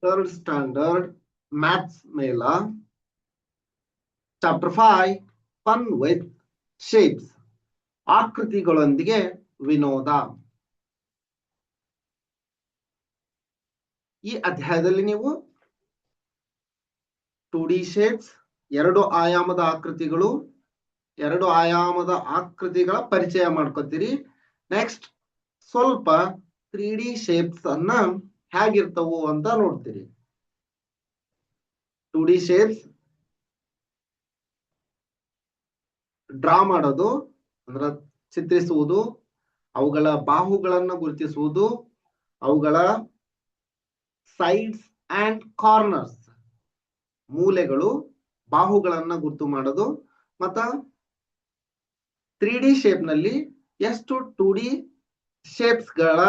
Third standard maths Mela. Chapter 5 Fun with Shapes. ಆಕೃತಿಗಳೊಂದಿಗೆ ವಿನೋದ. ಈ ಅಧ್ಯಾಯದಲ್ಲಿ ನೀವು 2D ಶೇಪ್ಸ್, ಎರಡು ಆಯಾಮದ ಆಕೃತಿಗಳು, ಎರಡು ಆಯಾಮದ ಆಕೃತಿಗಳ ಪರಿಚಯ ಮಾಡ್ಕೊತೀರಿ. ನೆಕ್ಸ್ಟ್ ಸ್ವಲ್ಪ 3D ಶೇಪ್ಸ್ ಅನ್ನ ಹೇಗಿರ್ತವು ಅಂತ ನೋಡ್ತೀರಿ. 2D ಶೇಪ್ಸ್ ಡ್ರಾ ಮಾಡೋದು ಅಂದ್ರ ಚಿತ್ರಿಸುವುದು, ಅವುಗಳ ಬಾಹುಗಳನ್ನು ಗುರುತಿಸುವುದು, ಅವುಗಳ ಸೈಡ್ಸ್ ಅಂಡ್ ಕಾರ್ನರ್ಸ್ ಮೂಲೆಗಳು, ಬಾಹುಗಳನ್ನ ಗುರುತು ಮಾಡೋದು, ಮತ್ತ 3D ಶೇಪ್ ನಲ್ಲಿ ಎಷ್ಟು 2D ಶೇಪ್ಸ್ ಗಳ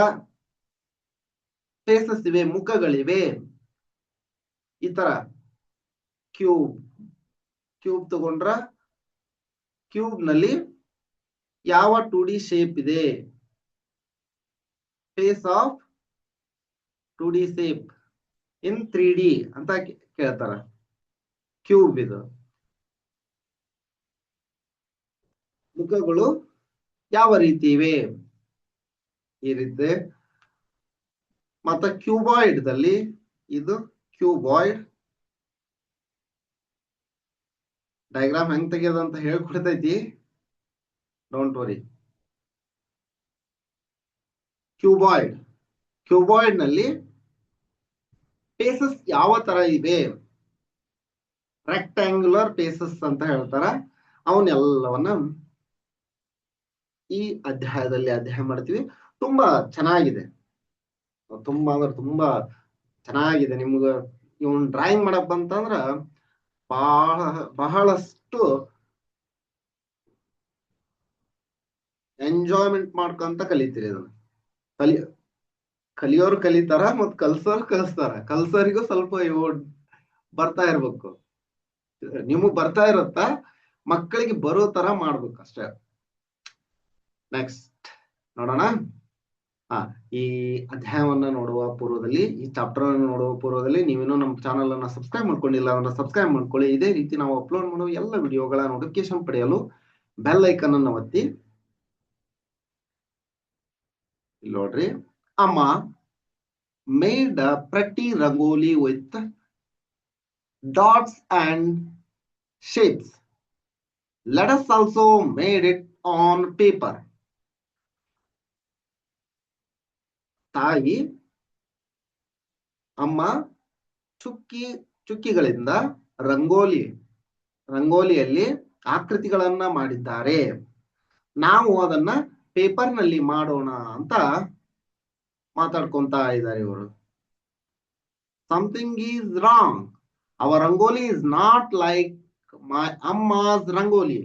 ಫೇಸಸ್ ಇವೆ, ಮುಖಗಳಿವೆ. ಈ ತರ ಕ್ಯೂಬ್ ತಗೊಂಡ್ರ ಕ್ಯೂಬ್ ನಲ್ಲಿ ಯಾವ 2D ಶೇಪ್ ಇದೆ, face of 2D shape in 3D ಅಂತ ಕೇಳ್ತಾರ. ಕ್ಯೂಬ್ ಇದು ಮುಖಗಳು ಯಾವ ರೀತಿ ಇವೆ, ಈ ರೀತಿ. ಮತ್ತ ಕ್ಯೂಬಾಯ್ಡ್ ದಲ್ಲಿ ಇದು ಕ್ಯೂಬಾಯ್ಡ್ ಡಯಾಗ್ರಾಮ್ ಹೆಂಗ್ ತೆಗೆಯೋದು ಅಂತ ಹೇಳ್ಕೊಡ್ತೈತಿ, ಡೋಂಟ್ ವರಿ. ಕ್ಯೂಬಾಯ್ಡ್ ನಲ್ಲಿ ಫೇಸಸ್ ಯಾವ ತರ ಇವೆ, ರೆಕ್ಟ್ಯಾಂಗ್ಯುಲರ್ ಫೇಸಸ್ ಅಂತ ಹೇಳ್ತಾರ. ಅವನ್ನೆಲ್ಲವನ್ನ ಈ ಅಧ್ಯಾಯದಲ್ಲಿ ಅಧ್ಯಯನ ಮಾಡ್ತೀವಿ. ತುಂಬಾ ಚೆನ್ನಾಗಿದೆ, ತುಂಬಾ ಅಂದ್ರೆ ತುಂಬಾ ಚೆನ್ನಾಗಿದೆ. ನಿಮ್ಗ ಇವನ್ ಡ್ರಾಯಿಂಗ್ ಮಾಡಕ್ ಬಂತಂದ್ರ ಬಹಳಷ್ಟು ಎಂಜಾಯ್ಮೆಂಟ್ ಮಾಡ್ಕೊಂತ ಕಲಿತೀರಿ. ಇದನ್ನ ಕಲಿಯೋರು ಕಲಿತಾರ, ಮತ್ ಕಲ್ಸೋರು ಕಲಿಸ್ತಾರ. ಕಲ್ಸೋರಿಗೂ ಸ್ವಲ್ಪ ಇವು ಬರ್ತಾ ಇರ್ಬೇಕು, ನಿಮಗ್ ಬರ್ತಾ ಇರುತ್ತ, ಮಕ್ಕಳಿಗೆ ಬರೋ ತರ ಮಾಡ್ಬೇಕು ಅಷ್ಟೇ. ನೆಕ್ಸ್ಟ್ ನೋಡೋಣ. ಈ ಅಧ್ಯಾಯವನ್ನ ನೋಡುವ ಪೂರ್ವದಲ್ಲಿ, ಈ ಚಾಪ್ಟರ್ ಅನ್ನು ನೋಡುವ ಪೂರ್ವದಲ್ಲಿ ನೀವೇನೋ ನಮ್ಮ ಚಾನಲ್ ಅನ್ನ ಸಬ್ಸ್ಕ್ರೈಬ್ ಮಾಡ್ಕೊಂಡಿಲ್ಲ ಅಂದ್ರೆ ಸಬ್ಸ್ಕ್ರೈಬ್ ಮಾಡ್ಕೊಳ್ಳಿ. ಇದೇ ರೀತಿ ನಾವು ಅಪ್ಲೋಡ್ ಮಾಡುವ ಎಲ್ಲ ವಿಡಿಯೋಗಳ ನೋಟಿಫಿಕೇಶನ್ ಪಡೆಯಲು ಬೆಲ್ ಐಕನ್ ಅನ್ನು ಒತ್ತಿ. ಇಲ್ಲಿ ನೋಡ್ರಿ, amma made a pretty rangoli with dots and shapes. Let us also made it on paper. ತಾಯಿ ಅಮ್ಮ ಚುಕ್ಕಿಗಳಿಂದ ರಂಗೋಲಿಯಲ್ಲಿ ಆಕೃತಿಗಳನ್ನ ಮಾಡಿದ್ದಾರೆ. ನಾವು ಅದನ್ನ ಪೇಪರ್ ನಲ್ಲಿ ಮಾಡೋಣ ಅಂತ ಮಾತಾಡ್ಕೊಂತ ಇದ್ದಾರೆ ಇವರು. Something is wrong. Our rangoli is not like my amma's rangoli.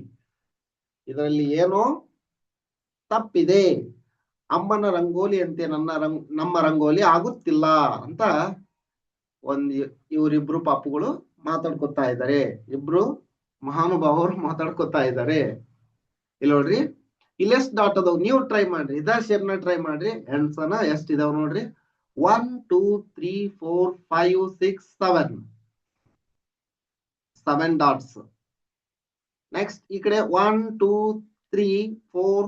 ಇದರಲ್ಲಿ ಏನೋ ತಪ್ಪಿದೆ. ಅಮ್ಮನ ರಂಗೋಲಿ ಅಂತೆ ನಮ್ಮ ರಂಗೋಲಿ ಆಗುತ್ತಿಲ್ಲ ಅಂತ ಇವರಿಬ್ರು ಪಾಪುಗಳು ಮಾತಾಡ್ಕೊತಾ ಇದ್ದಾರೆ. ಇಬ್ರು ಮಹಾನುಭಾವರು ಮಾತಾಡ್ಕೊತಾ ಇದ್ದಾರೆ. ಇಲ್ಲಿ ನೋಡ್ರಿ, ಇಲ್ಲಿ ಎಷ್ಟು ಡಾಟ್ ಅದಾವ್ ನೀವು ಟ್ರೈ ಮಾಡ್ರಿ. ಇದ ಶೇಪ್ ನ ಟ್ರೈ ಮಾಡ್ರಿ. ಹೆಣ್ಸನ ಎಷ್ಟ್ ಇದಾವ್ ನೋಡ್ರಿ. 1 2 3 4 5 6 7 ಡಾಟ್ಸ್. ನೆಕ್ಸ್ಟ್ ಈ ಕಡೆ 1 2 3 4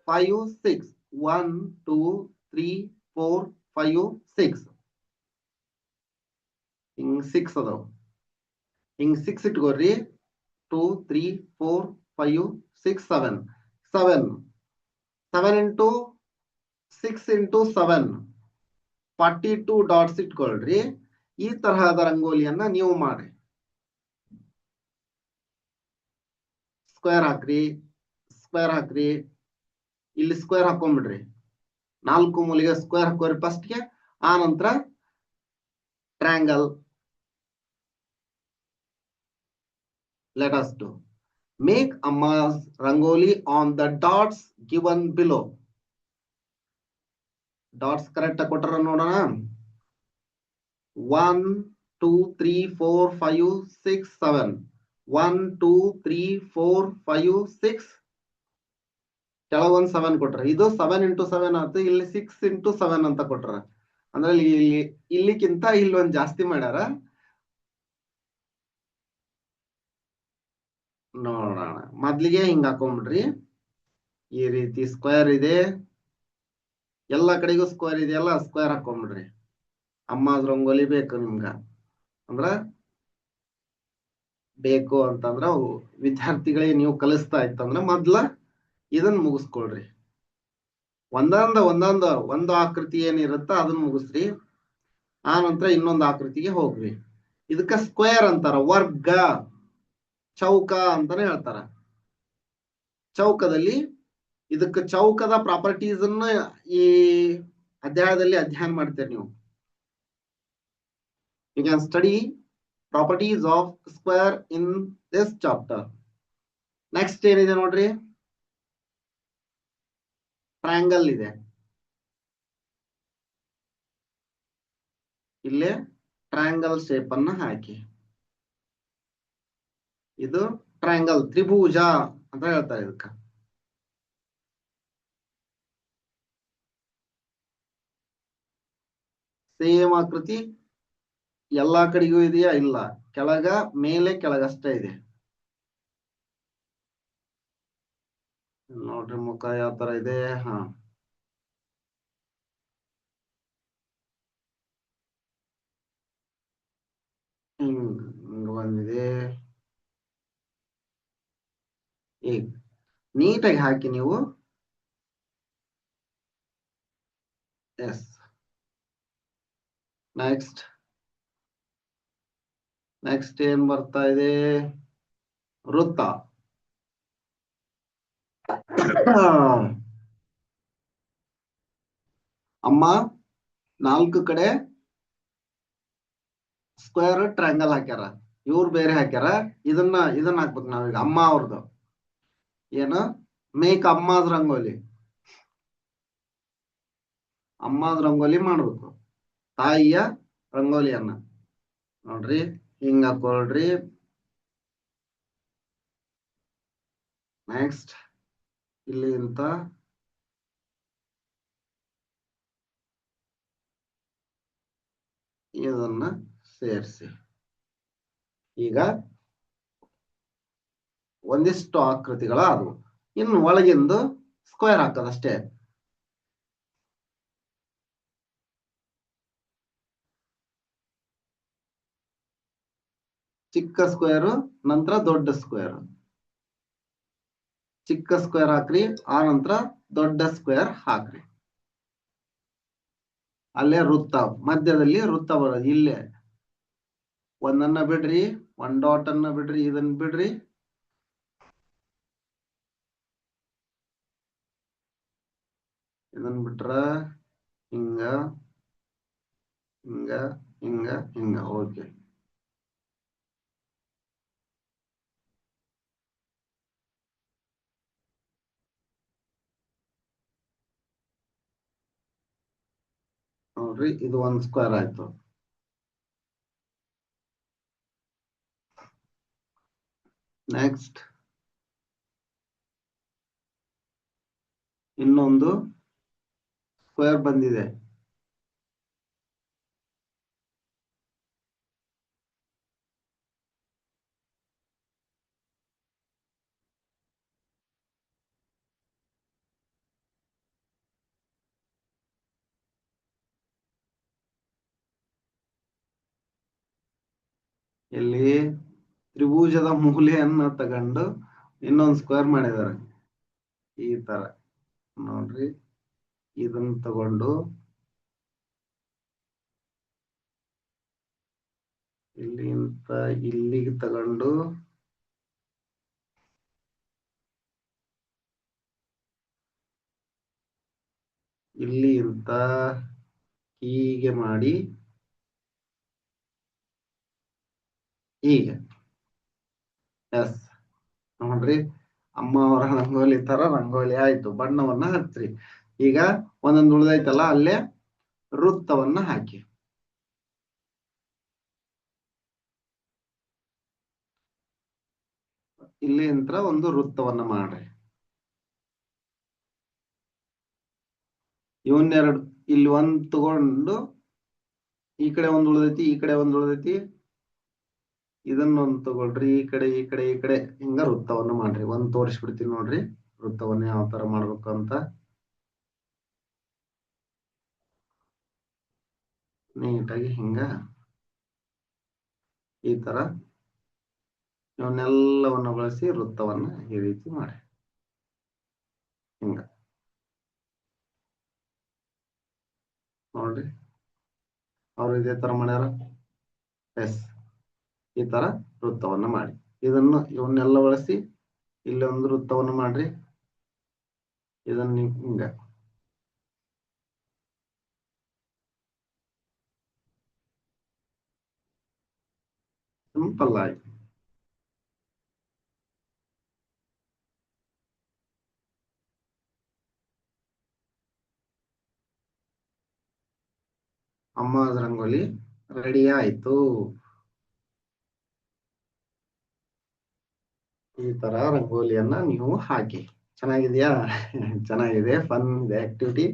5 6 1 2 3 4 5 6 ಹಿಂಗ್ 6 ಅದಾವ. ಹಿಂಗ್ 6 ಇಟ್ಕೋರಿ. 2 3 4 5 6 7 ಇಂಟು 6 ಇಂಟು 7 42 ಡಾಟ್ಸ್ ಇಟ್ಕೊಳ್ರಿ. ಈ ತರಹದ ರಂಗೋಲಿಯನ್ನ ನೀವು ಮಾಡ್ರಿ. ಸ್ಕ್ವೇರ್ ಹಾಕ್ರಿ. ಇಲ್ಲಿ ಸ್ಕ್ವೇರ್ ಹಾಕೊಂಡ್ಬಿಡ್ರಿ. 4 ಮೂಲೆಗೆ ಸ್ಕ್ವೇರ್ ಹಾಕೋರಿ ಫಸ್ಟ್ಗೆ. ಆ ನಂತರ triangle. Let us do make amma's rangoli on the dots given below. Dots correct ಆಗಿ ಕೊಟ್ಟಾರ ನೋಡೋಣ. 1 2 3 4 5 6 7 1 2 3 4 5 6 ಕೆಳಗೊಂದ್ 7 ಕೊಟ್ರ. ಇದು 7 ಇಂಟು 7 ಆಯ್ತು. ಇಲ್ಲಿ 6 ಇಂಟು 7 ಅಂತ ಕೊಟ್ರ. ಅಂದ್ರೆ ಇಲ್ಲಿಕ್ಕಿಂತ ಇಲ್ಲೊಂದ್ ಜಾಸ್ತಿ ಮಾಡ್ಯಾರ. ನೋಡೋಣ, ಮೊದ್ಲಿಗೆ ಹಿಂಗ್ ಹಾಕೊಂಡ್ಬಿಡ್ರಿ. ಈ ರೀತಿ ಸ್ಕ್ವೇರ್ ಇದೆ, ಎಲ್ಲಾ ಕಡೆಗೂ ಸ್ಕ್ವೇರ್ ಇದೆಯಲ್ಲ, ಸ್ಕ್ವೇರ್ ಹಾಕೊಂಡ್ಬಿಡ್ರಿ. ಅಮ್ಮದ್ ರಂಗೋಲಿ ಬೇಕು ನಿಮ್ಗ ಅಂದ್ರ ಬೇಕು ಅಂತಂದ್ರ ವಿದ್ಯಾರ್ಥಿಗಳಿಗೆ ನೀವು ಕಲಿಸ್ತಾ ಇತ್ತಂದ್ರ ಮೊದ್ಲ ಇದನ್ನ ಮುಗಿಸ್ಕೊಳ್ರಿ. ಒಂದು ಆಕೃತಿ ಏನಿರುತ್ತ ಅದನ್ನ ಮುಗಿಸ್ರಿ. ಆ ನಂತರ ಇನ್ನೊಂದು ಆಕೃತಿಗೆ ಹೋಗ್ರಿ. ಇದಕ್ಕ ಸ್ಕ್ವೇರ್ ಅಂತಾರ, ವರ್ಗ, ಚೌಕ ಅಂತಾನೆ ಹೇಳ್ತಾರ. ಚೌಕದಲ್ಲಿ ಇದಕ್ಕೆ ಚೌಕದ ಪ್ರಾಪರ್ಟೀಸ್ ಅನ್ನ ಈ ಅಧ್ಯಾಯದಲ್ಲಿ ಅಧ್ಯಯನ ಮಾಡ್ತೀರಿ ನೀವು. You can study properties of square in this chapter. Next ಏನಿದೆ ನೋಡ್ರಿ, ಟ್ರಯಾಂಗಲ್ ಇದೆ. ಇಲ್ಲೇ ಟ್ರಯಾಂಗಲ್ ಶೇಪ್ ಅನ್ನ ಹಾಕಿ. ಇದು ಟ್ರಯಾಂಗಲ್, ತ್ರಿಭುಜ ಅಂತ ಹೇಳ್ತಾರೆ ಇದಕ್ಕ. ಸೇಮ್ ಆಕೃತಿ ಎಲ್ಲಾ ಕಡೆಗೂ ಇದೆಯಾ? ಇಲ್ಲ, ಕೆಳಗ ಮೇಲೆ ಕೆಳಗಷ್ಟೇ ಇದೆ. ನೋಡ್ರಿ ಮುಖ ಯಾವ ತರ ಇದೆ. ಹಾ, ಹಿಂಗ್ ಬಂದಿದೆ. ಈಗ ನೀಟಾಗಿ ಹಾಕಿ ನೀವು. ಎಸ್. ನೆಕ್ಸ್ಟ್ ಏನ್ ಬರ್ತಾ ಇದೆ? ವೃತ್ತ. ಅಮ್ಮ 4 ಕಡೆ ಸ್ಕ್ವೇರ್ ಟ್ರಯಾಂಗಲ್ ಹಾಕ್ಯಾರ. ಇವ್ರು ಬೇರೆ ಹಾಕ್ಯಾರ. ಇದನ್ನ ಹಾಕ್ಬೇಕು ನಾವೀಗ. ಅಮ್ಮ ಅವ್ರದ್ದು ಏನು? ಮೇಕ್ ಅಮ್ಮದ್ ರಂಗೋಲಿ. ಅಮ್ಮದ್ ರಂಗೋಲಿ ಮಾಡ್ಬೇಕು, ತಾಯಿಯ ರಂಗೋಲಿಯನ್ನ. ನೋಡ್ರಿ, ಹಿಂಗ ಹಾಕೊಳ್ರಿ. ನೆಕ್ಸ್ಟ್ ಇಲ್ಲಿ ಅಂತ ಇದನ್ನ ಸೇರಿಸಿ. ಈಗ ಒಂದಿಷ್ಟು ಆಕೃತಿಗಳ ಅದು. ಇನ್ನು ಒಳಗಿಂದು ಸ್ಕ್ವೇರ್ ಹಾಕೋದಷ್ಟೇ. ಚಿಕ್ಕ ಸ್ಕ್ವೇರ್ ನಂತರ ದೊಡ್ಡ ಸ್ಕ್ವೇರ್. ಚಿಕ್ಕ ಸ್ಕ್ವೇರ್ ಹಾಕ್ರಿ, ಆ ನಂತರ ದೊಡ್ಡ ಸ್ಕ್ವೇರ್ ಹಾಕ್ರಿ. ಅಲ್ಲೇ ವೃತ್ತ, ಮಧ್ಯದಲ್ಲಿ ವೃತ್ತ ಬರೋದು. ಇಲ್ಲೇ ಒಂದನ್ನ ಬಿಡ್ರಿ, 1 ಡಾಟ್ ಅನ್ನ ಬಿಡ್ರಿ, ಇದನ್ನ ಬಿಡ್ರಿ. ಇದನ್ನ ಬಿಟ್ರ ಹಿಂಗ ಹಿಂಗ ಹಿಂಗ ಹಿಂಗ. ಓಕೆ, ನೋಡ್ರಿ, ಇದು 1 ಸ್ಕ್ವೇರ್ ಆಯ್ತು. ನೆಕ್ಸ್ಟ್ ಇನ್ನೊಂದು ಸ್ಕ್ವೇರ್ ಬಂದಿದೆ. ಇಲ್ಲಿ ತ್ರಿಭುಜದ ಮೂಲೆಯನ್ನ ತಗೊಂಡು ಇನ್ನೊಂದು ಸ್ಕ್ವೇರ್ ಮಾಡಿದ್ದಾರೆ. ಈ ತರ ನೋಡ್ರಿ, ಇದನ್ನ ತಗೊಂಡು ಇಲ್ಲಿಂದ ಇಲ್ಲಿಗೆ ತಗೊಂಡು ಇಲ್ಲಿ ಅಂತ ಹೀಗೆ ಮಾಡಿ ಹೀಗೆ. ಎಸ್, ನೋಡ್ರಿ, ಅಮ್ಮ ಅವರ ರಂಗೋಲಿ ತರ ರಂಗೋಲಿ ಆಯ್ತು. ಬಣ್ಣವನ್ನ ಹಚ್ಚ್ರಿ. ಈಗ ಒಂದೊಂದು ಉಳಿದೈತಲ್ಲ, ಅಲ್ಲೇ ವೃತ್ತವನ್ನ ಹಾಕಿ. ಇಲ್ಲಿ ಅಂತ ಒಂದು ವೃತ್ತವನ್ನ ಮಾಡ್ರಿ. ಇವನ್ನೆರಡು ಇಲ್ಲಿ 1 ತಗೊಂಡು ಈ ಕಡೆ ಒಂದ್ ಉಳ್ದೈತಿ, ಈ ಕಡೆ ಒಂದ್ ಉಳ್ದೈತಿ. ಇದನ್ನೊಂದು ತಗೊಳ್ರಿ, ಈ ಕಡೆ ಈ ಕಡೆ ಈ ಕಡೆ ಹಿಂಗ ವೃತ್ತವನ್ನು ಮಾಡ್ರಿ. ಒಂದ್ ತೋರಿಸ್ಬಿಡ್ತೀನಿ ನೋಡ್ರಿ ವೃತ್ತವನ್ನ ಯಾವ ತರ ಮಾಡ್ಬೇಕು ಅಂತ. ನೀಟಾಗಿ ಹಿಂಗ ಈ ತರ ಇವನ್ನೆಲ್ಲವನ್ನ ಬಳಸಿ ವೃತ್ತವನ್ನ ಈ ರೀತಿ ಮಾಡಿ ಹಿಂಗ ನೋಡ್ರಿ. ಅವ್ರು ಇದೇ ತರ ಮಾಡ್ಯಾರ. ಎಸ್, ಈ ತರ ವೃತ್ತವನ್ನ ಮಾಡಿ ಇವನ್ನೆಲ್ಲ ಬಳಸಿ ಇಲ್ಲಿ ಒಂದು ವೃತ್ತವನ್ನು ಮಾಡ್ರಿ. ಇದನ್ನ ಹಿಂಗ ಸಿಂಪಲ್ ಆಗಿ ಅಮ್ಮಾಜ್ ರಂಗೋಲಿ ರೆಡಿ ಆಯ್ತು. ಈ ತರ ರಂಗೋಲಿಯನ್ನ ನೀವು ಹಾಕಿ. ಚೆನ್ನಾಗಿದೆಯಾ? ಚೆನ್ನಾಗಿದೆ, ಫನ್ ಇದೆ, ಆಕ್ಟಿವಿಟಿ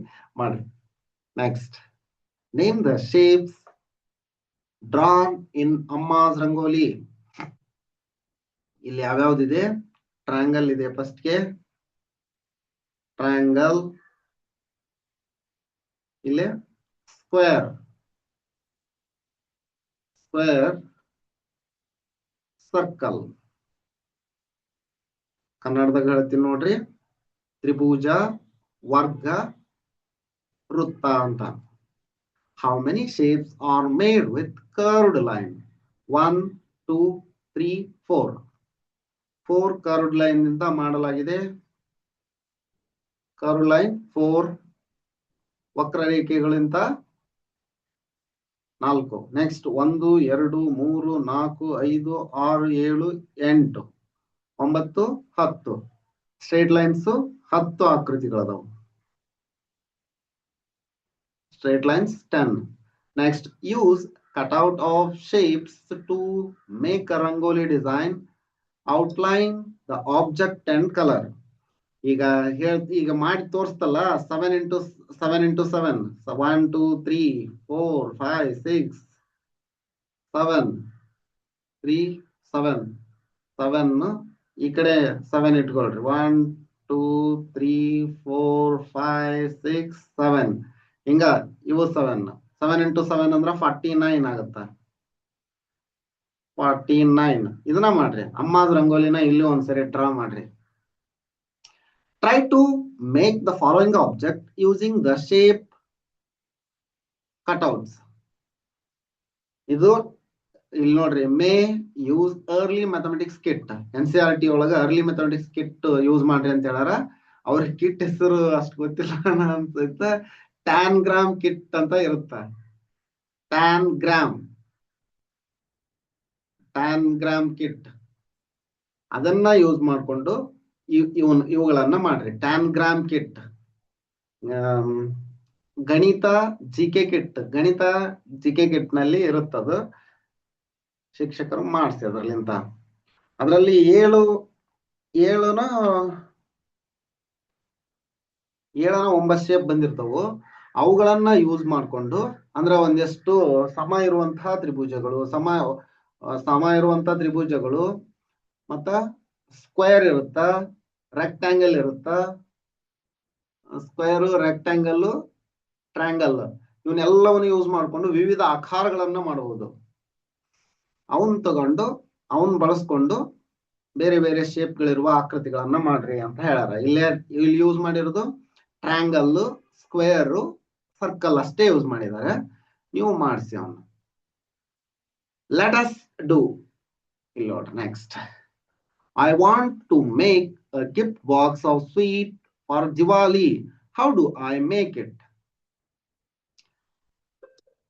ಮಾಡಿ. Next, name the shapes drawn in amma's rangoli. ಇಲ್ಲಿ ಯಾವ್ಯಾವ್ದಿದೆ? ಟ್ರಯಾಂಗಲ್ ಇದೆ ಫಸ್ಟ್ಗೆ, ಟ್ರಯಾಂಗಲ್. ಇಲ್ಲಿ ಸ್ಕ್ವೇರ್, ಸ್ಕ್ವೇರ್, ಸರ್ಕಲ್. ಕನ್ನಡದಾಗ ಹೇಳ್ತೀನಿ ನೋಡ್ರಿ, ತ್ರಿಭುಜ, ವರ್ಗ, ವೃತ್ತ ಅಂತ. How many shapes are made with curved line? 1, 2, 3, 4. 4 curved line ನಿಂದ ಮಾಡಲಾಗಿದೆ. curved line 4, ವಕ್ರರೇಖೆಗಳಿಂದ 4. Next 1, 2, 3, 4, 5, 6, 7, 8, 9, 10. Straight lines 10 ಆಕೃತಿಗಳದಾವು. Straight lines 10. Next, use cutout of shapes to make a rangoli design. Outline the object and color. ಈಗ ಮಾಡಿ ತೋರಿಸ್ತಲ್ಲ, 7 into 7 into 7. 1, 2, 3, 4, 5, 6, 7, 3, 7, 7. ಈ ಕಡೆ 7 ಇಟ್ಕೊಳ್ರಿ. 1, 2, 3, 4, 5, 6, 7. ಹಿಂಗ ಇವು 7 into 7 ಅಂದ್ರ 49 ಆಗತ್ತ. 49 ಇದನ್ನ ಮಾಡ್ರಿ. ಅಮ್ಮಾದ್ ರಂಗೋಲಿನ ಇಲ್ಲಿ ಒಂದ್ಸರಿ ಡ್ರಾ ಮಾಡ್ರಿ. Try to make the following object using the shape cutouts. ಇದು ಇಲ್ಲಿ ನೋಡ್ರಿ, May use early mathematics kit. NCERT ಒಳಗ ಅರ್ಲಿ ಮ್ಯಾಥಮೆಟಿಕ್ಸ್ ಕಿಟ್ ಯೂಸ್ ಮಾಡ್ರಿ ಅಂತ ಹೇಳಾರ. ಅವ್ರ ಕಿಟ್ ಹೆಸರು ಅಷ್ಟು ಗೊತ್ತಿಲ್ಲ ಅನ್ಸುತ್ತೆ. ಟ್ಯಾನ್ಗ್ರಾಮ್ ಕಿಟ್ ಅಂತ ಇರುತ್ತ. ಟ್ಯಾನ್ಗ್ರಾಮ್ ಕಿಟ್ ಅದನ್ನ ಯೂಸ್ ಮಾಡ್ಕೊಂಡು ಇವುಗಳನ್ನ ಮಾಡ್ರಿ. ಟ್ಯಾನ್ಗ್ರಾಮ್ ಕಿಟ್. ಗಣಿತ ಜಿಕೆ ಕಿಟ್, ಗಣಿತ ಜಿಕೆ ಕಿಟ್ ನಲ್ಲಿ ಇರುತ್ತದು. ಶಿಕ್ಷಕರು ಮಾಡಿಸಿ ಅದ್ರಲ್ಲಿಂತ. ಅದರಲ್ಲಿ 9 ಶೇಪ್ ಬಂದಿರ್ತವು. ಅವುಗಳನ್ನ ಯೂಸ್ ಮಾಡ್ಕೊಂಡು, ಅಂದ್ರೆ ಒಂದೆಷ್ಟು ಸಮ ಇರುವಂತಹ ತ್ರಿಭುಜಗಳು, ಸಮ ಇರುವಂತಹ ತ್ರಿಭುಜಗಳು, ಮತ್ತ ಸ್ಕ್ವೇರ್ ಇರುತ್ತ, ರೆಕ್ಟ್ಯಾಂಗಲ್ ಇರುತ್ತ, ಸ್ಕ್ವೇರ್, ರೆಕ್ಟ್ಯಾಂಗಲ್, ಟ್ರ್ಯಾಂಗಲ್, ಇವನ್ನೆಲ್ಲವನ್ನು ಯೂಸ್ ಮಾಡ್ಕೊಂಡು ವಿವಿಧ ಆಕಾರಗಳನ್ನ ಮಾಡಬಹುದು. ಅವನ್ ಬಳಸ್ಕೊಂಡು ಬೇರೆ ಬೇರೆ ಶೇಪ್ಗಳಿರುವ ಆಕೃತಿಗಳನ್ನ ಮಾಡ್ರಿ ಅಂತ ಹೇಳ್ಯಾರ. ಇಲ್ಲಿ ಯೂಸ್ ಮಾಡಿರೋದು ಟ್ರ್ಯಾಂಗಲ್, ಸ್ಕ್ವೇರ್, ಸರ್ಕಲ್ ಅಷ್ಟೇ ಯೂಸ್ ಮಾಡಿದ್ದಾರೆ. ನೀವು ಮಾಡಿಸಿ ಅವನ್ನ. Let us do. ಇಲ್ಲಿ ನೋಡ್ರಿ, next, I want to make a gift box of sweet for Diwali. How do I make it?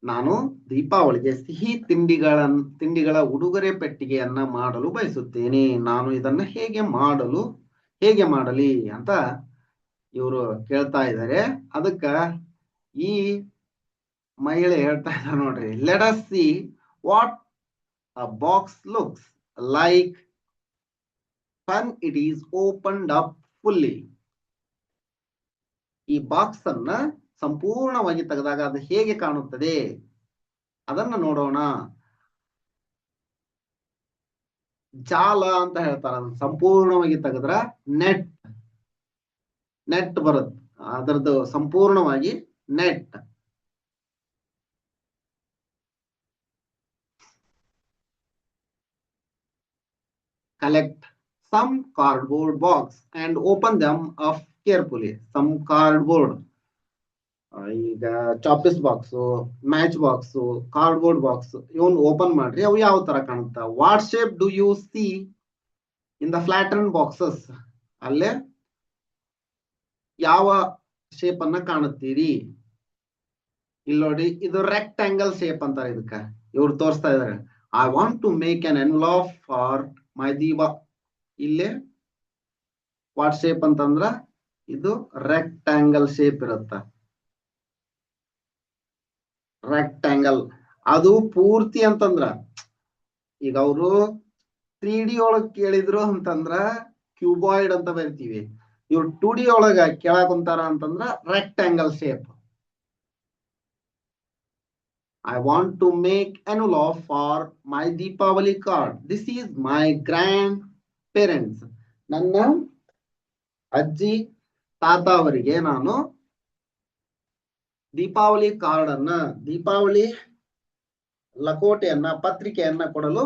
ನಾನು ದೀಪಾವಳಿಗೆ ಸಿಹಿ ತಿಂಡಿಗಳ ಉಡುಗೊರೆ ಪೆಟ್ಟಿಗೆಯನ್ನ ಮಾಡಲು ಬಯಸುತ್ತೇನೆ. ನಾನು ಇದನ್ನ ಹೇಗೆ ಮಾಡಲಿ ಅಂತ ಇವರು ಕೇಳ್ತಾ ಇದ್ದಾರೆ. ಅದಕ್ಕ ಈ ಮಹಿಳೆ ಹೇಳ್ತಾ ಇದ್ದಾರೆ ನೋಡ್ರಿ. Let us see what a box looks like when it is opened up fully. ಈ ಬಾಕ್ಸ್ ಅನ್ನ ಸಂಪೂರ್ಣವಾಗಿ ತೆಗೆದಾಗ ಅದು ಹೇಗೆ ಕಾಣುತ್ತದೆ? ಅದನ್ನ ನೋಡೋಣ. ಜಾಲ ಅಂತ ಹೇಳ್ತಾರ, ಅದನ್ನ ಸಂಪೂರ್ಣವಾಗಿ ತೆಗೆದ್ರ ನೆಟ್ ನೆಟ್ ಬರುತ್ತೆ. ಅದರದ್ದು ಸಂಪೂರ್ಣವಾಗಿ net. Collect some cardboard box and open them up carefully. Some cardboard, ಈಗ chalk piece box, match box, cardboard box, ಇವನ್ ಓಪನ್ ಮಾಡ್ರಿ. ಅವು ಯಾವ ತರ ಕಾಣುತ್ತ? What shape do you see in the flatten boxes? ಅಲ್ಲೇ ಯಾವ ಶೇಪ್ ಅನ್ನ ಕಾಣುತ್ತೀರಿ? ಇಲ್ಲಿ ನೋಡಿ, ಇದು ರೆಕ್ಟಾಂಗಲ್ ಶೇಪ್ ಅಂತಾರೆ ಇದಕ್ಕ. ಇವ್ರು ತೋರಿಸ್ತಾ ಇದಾರೆ, I want to make an envelope for my ದೀವಾ. ಇಲ್ಲಿ ವಾಟ್ ಶೇಪ್ ಅಂತಂದ್ರ ಇದು ರೆಕ್ಟಾಂಗಲ್ ಶೇಪ್ ಇರುತ್ತ. ರೆಕ್ಟಾಂಗಲ್ ಅದು ಪೂರ್ತಿ ಅಂತಂದ್ರ, ಈಗ ಅವರು 3D ಒಳಗ್ ಕೇಳಿದ್ರು ಅಂತಂದ್ರ ಕ್ಯೂಬಾಯ್ಡ್ ಅಂತ ಬರಿತೀವಿ. ಇವ್ರು 2D ಒಳಗ ಕೇಳಕ್ ಕುಂತಾರ ಅಂತಂದ್ರ rectangle shape. I want to make envelope for my Deepavali card. This is my grandparents. ನನ್ನ ಅಜ್ಜಿ ತಾತ ಅವರಿಗೆ ನಾನು ದೀಪಾವಳಿ ಕಾರ್ಡ್ ಅನ್ನ, ದೀಪಾವಳಿ ಲಕೋಟೆಯನ್ನ, ಪತ್ರಿಕೆಯನ್ನ ಕೊಡಲು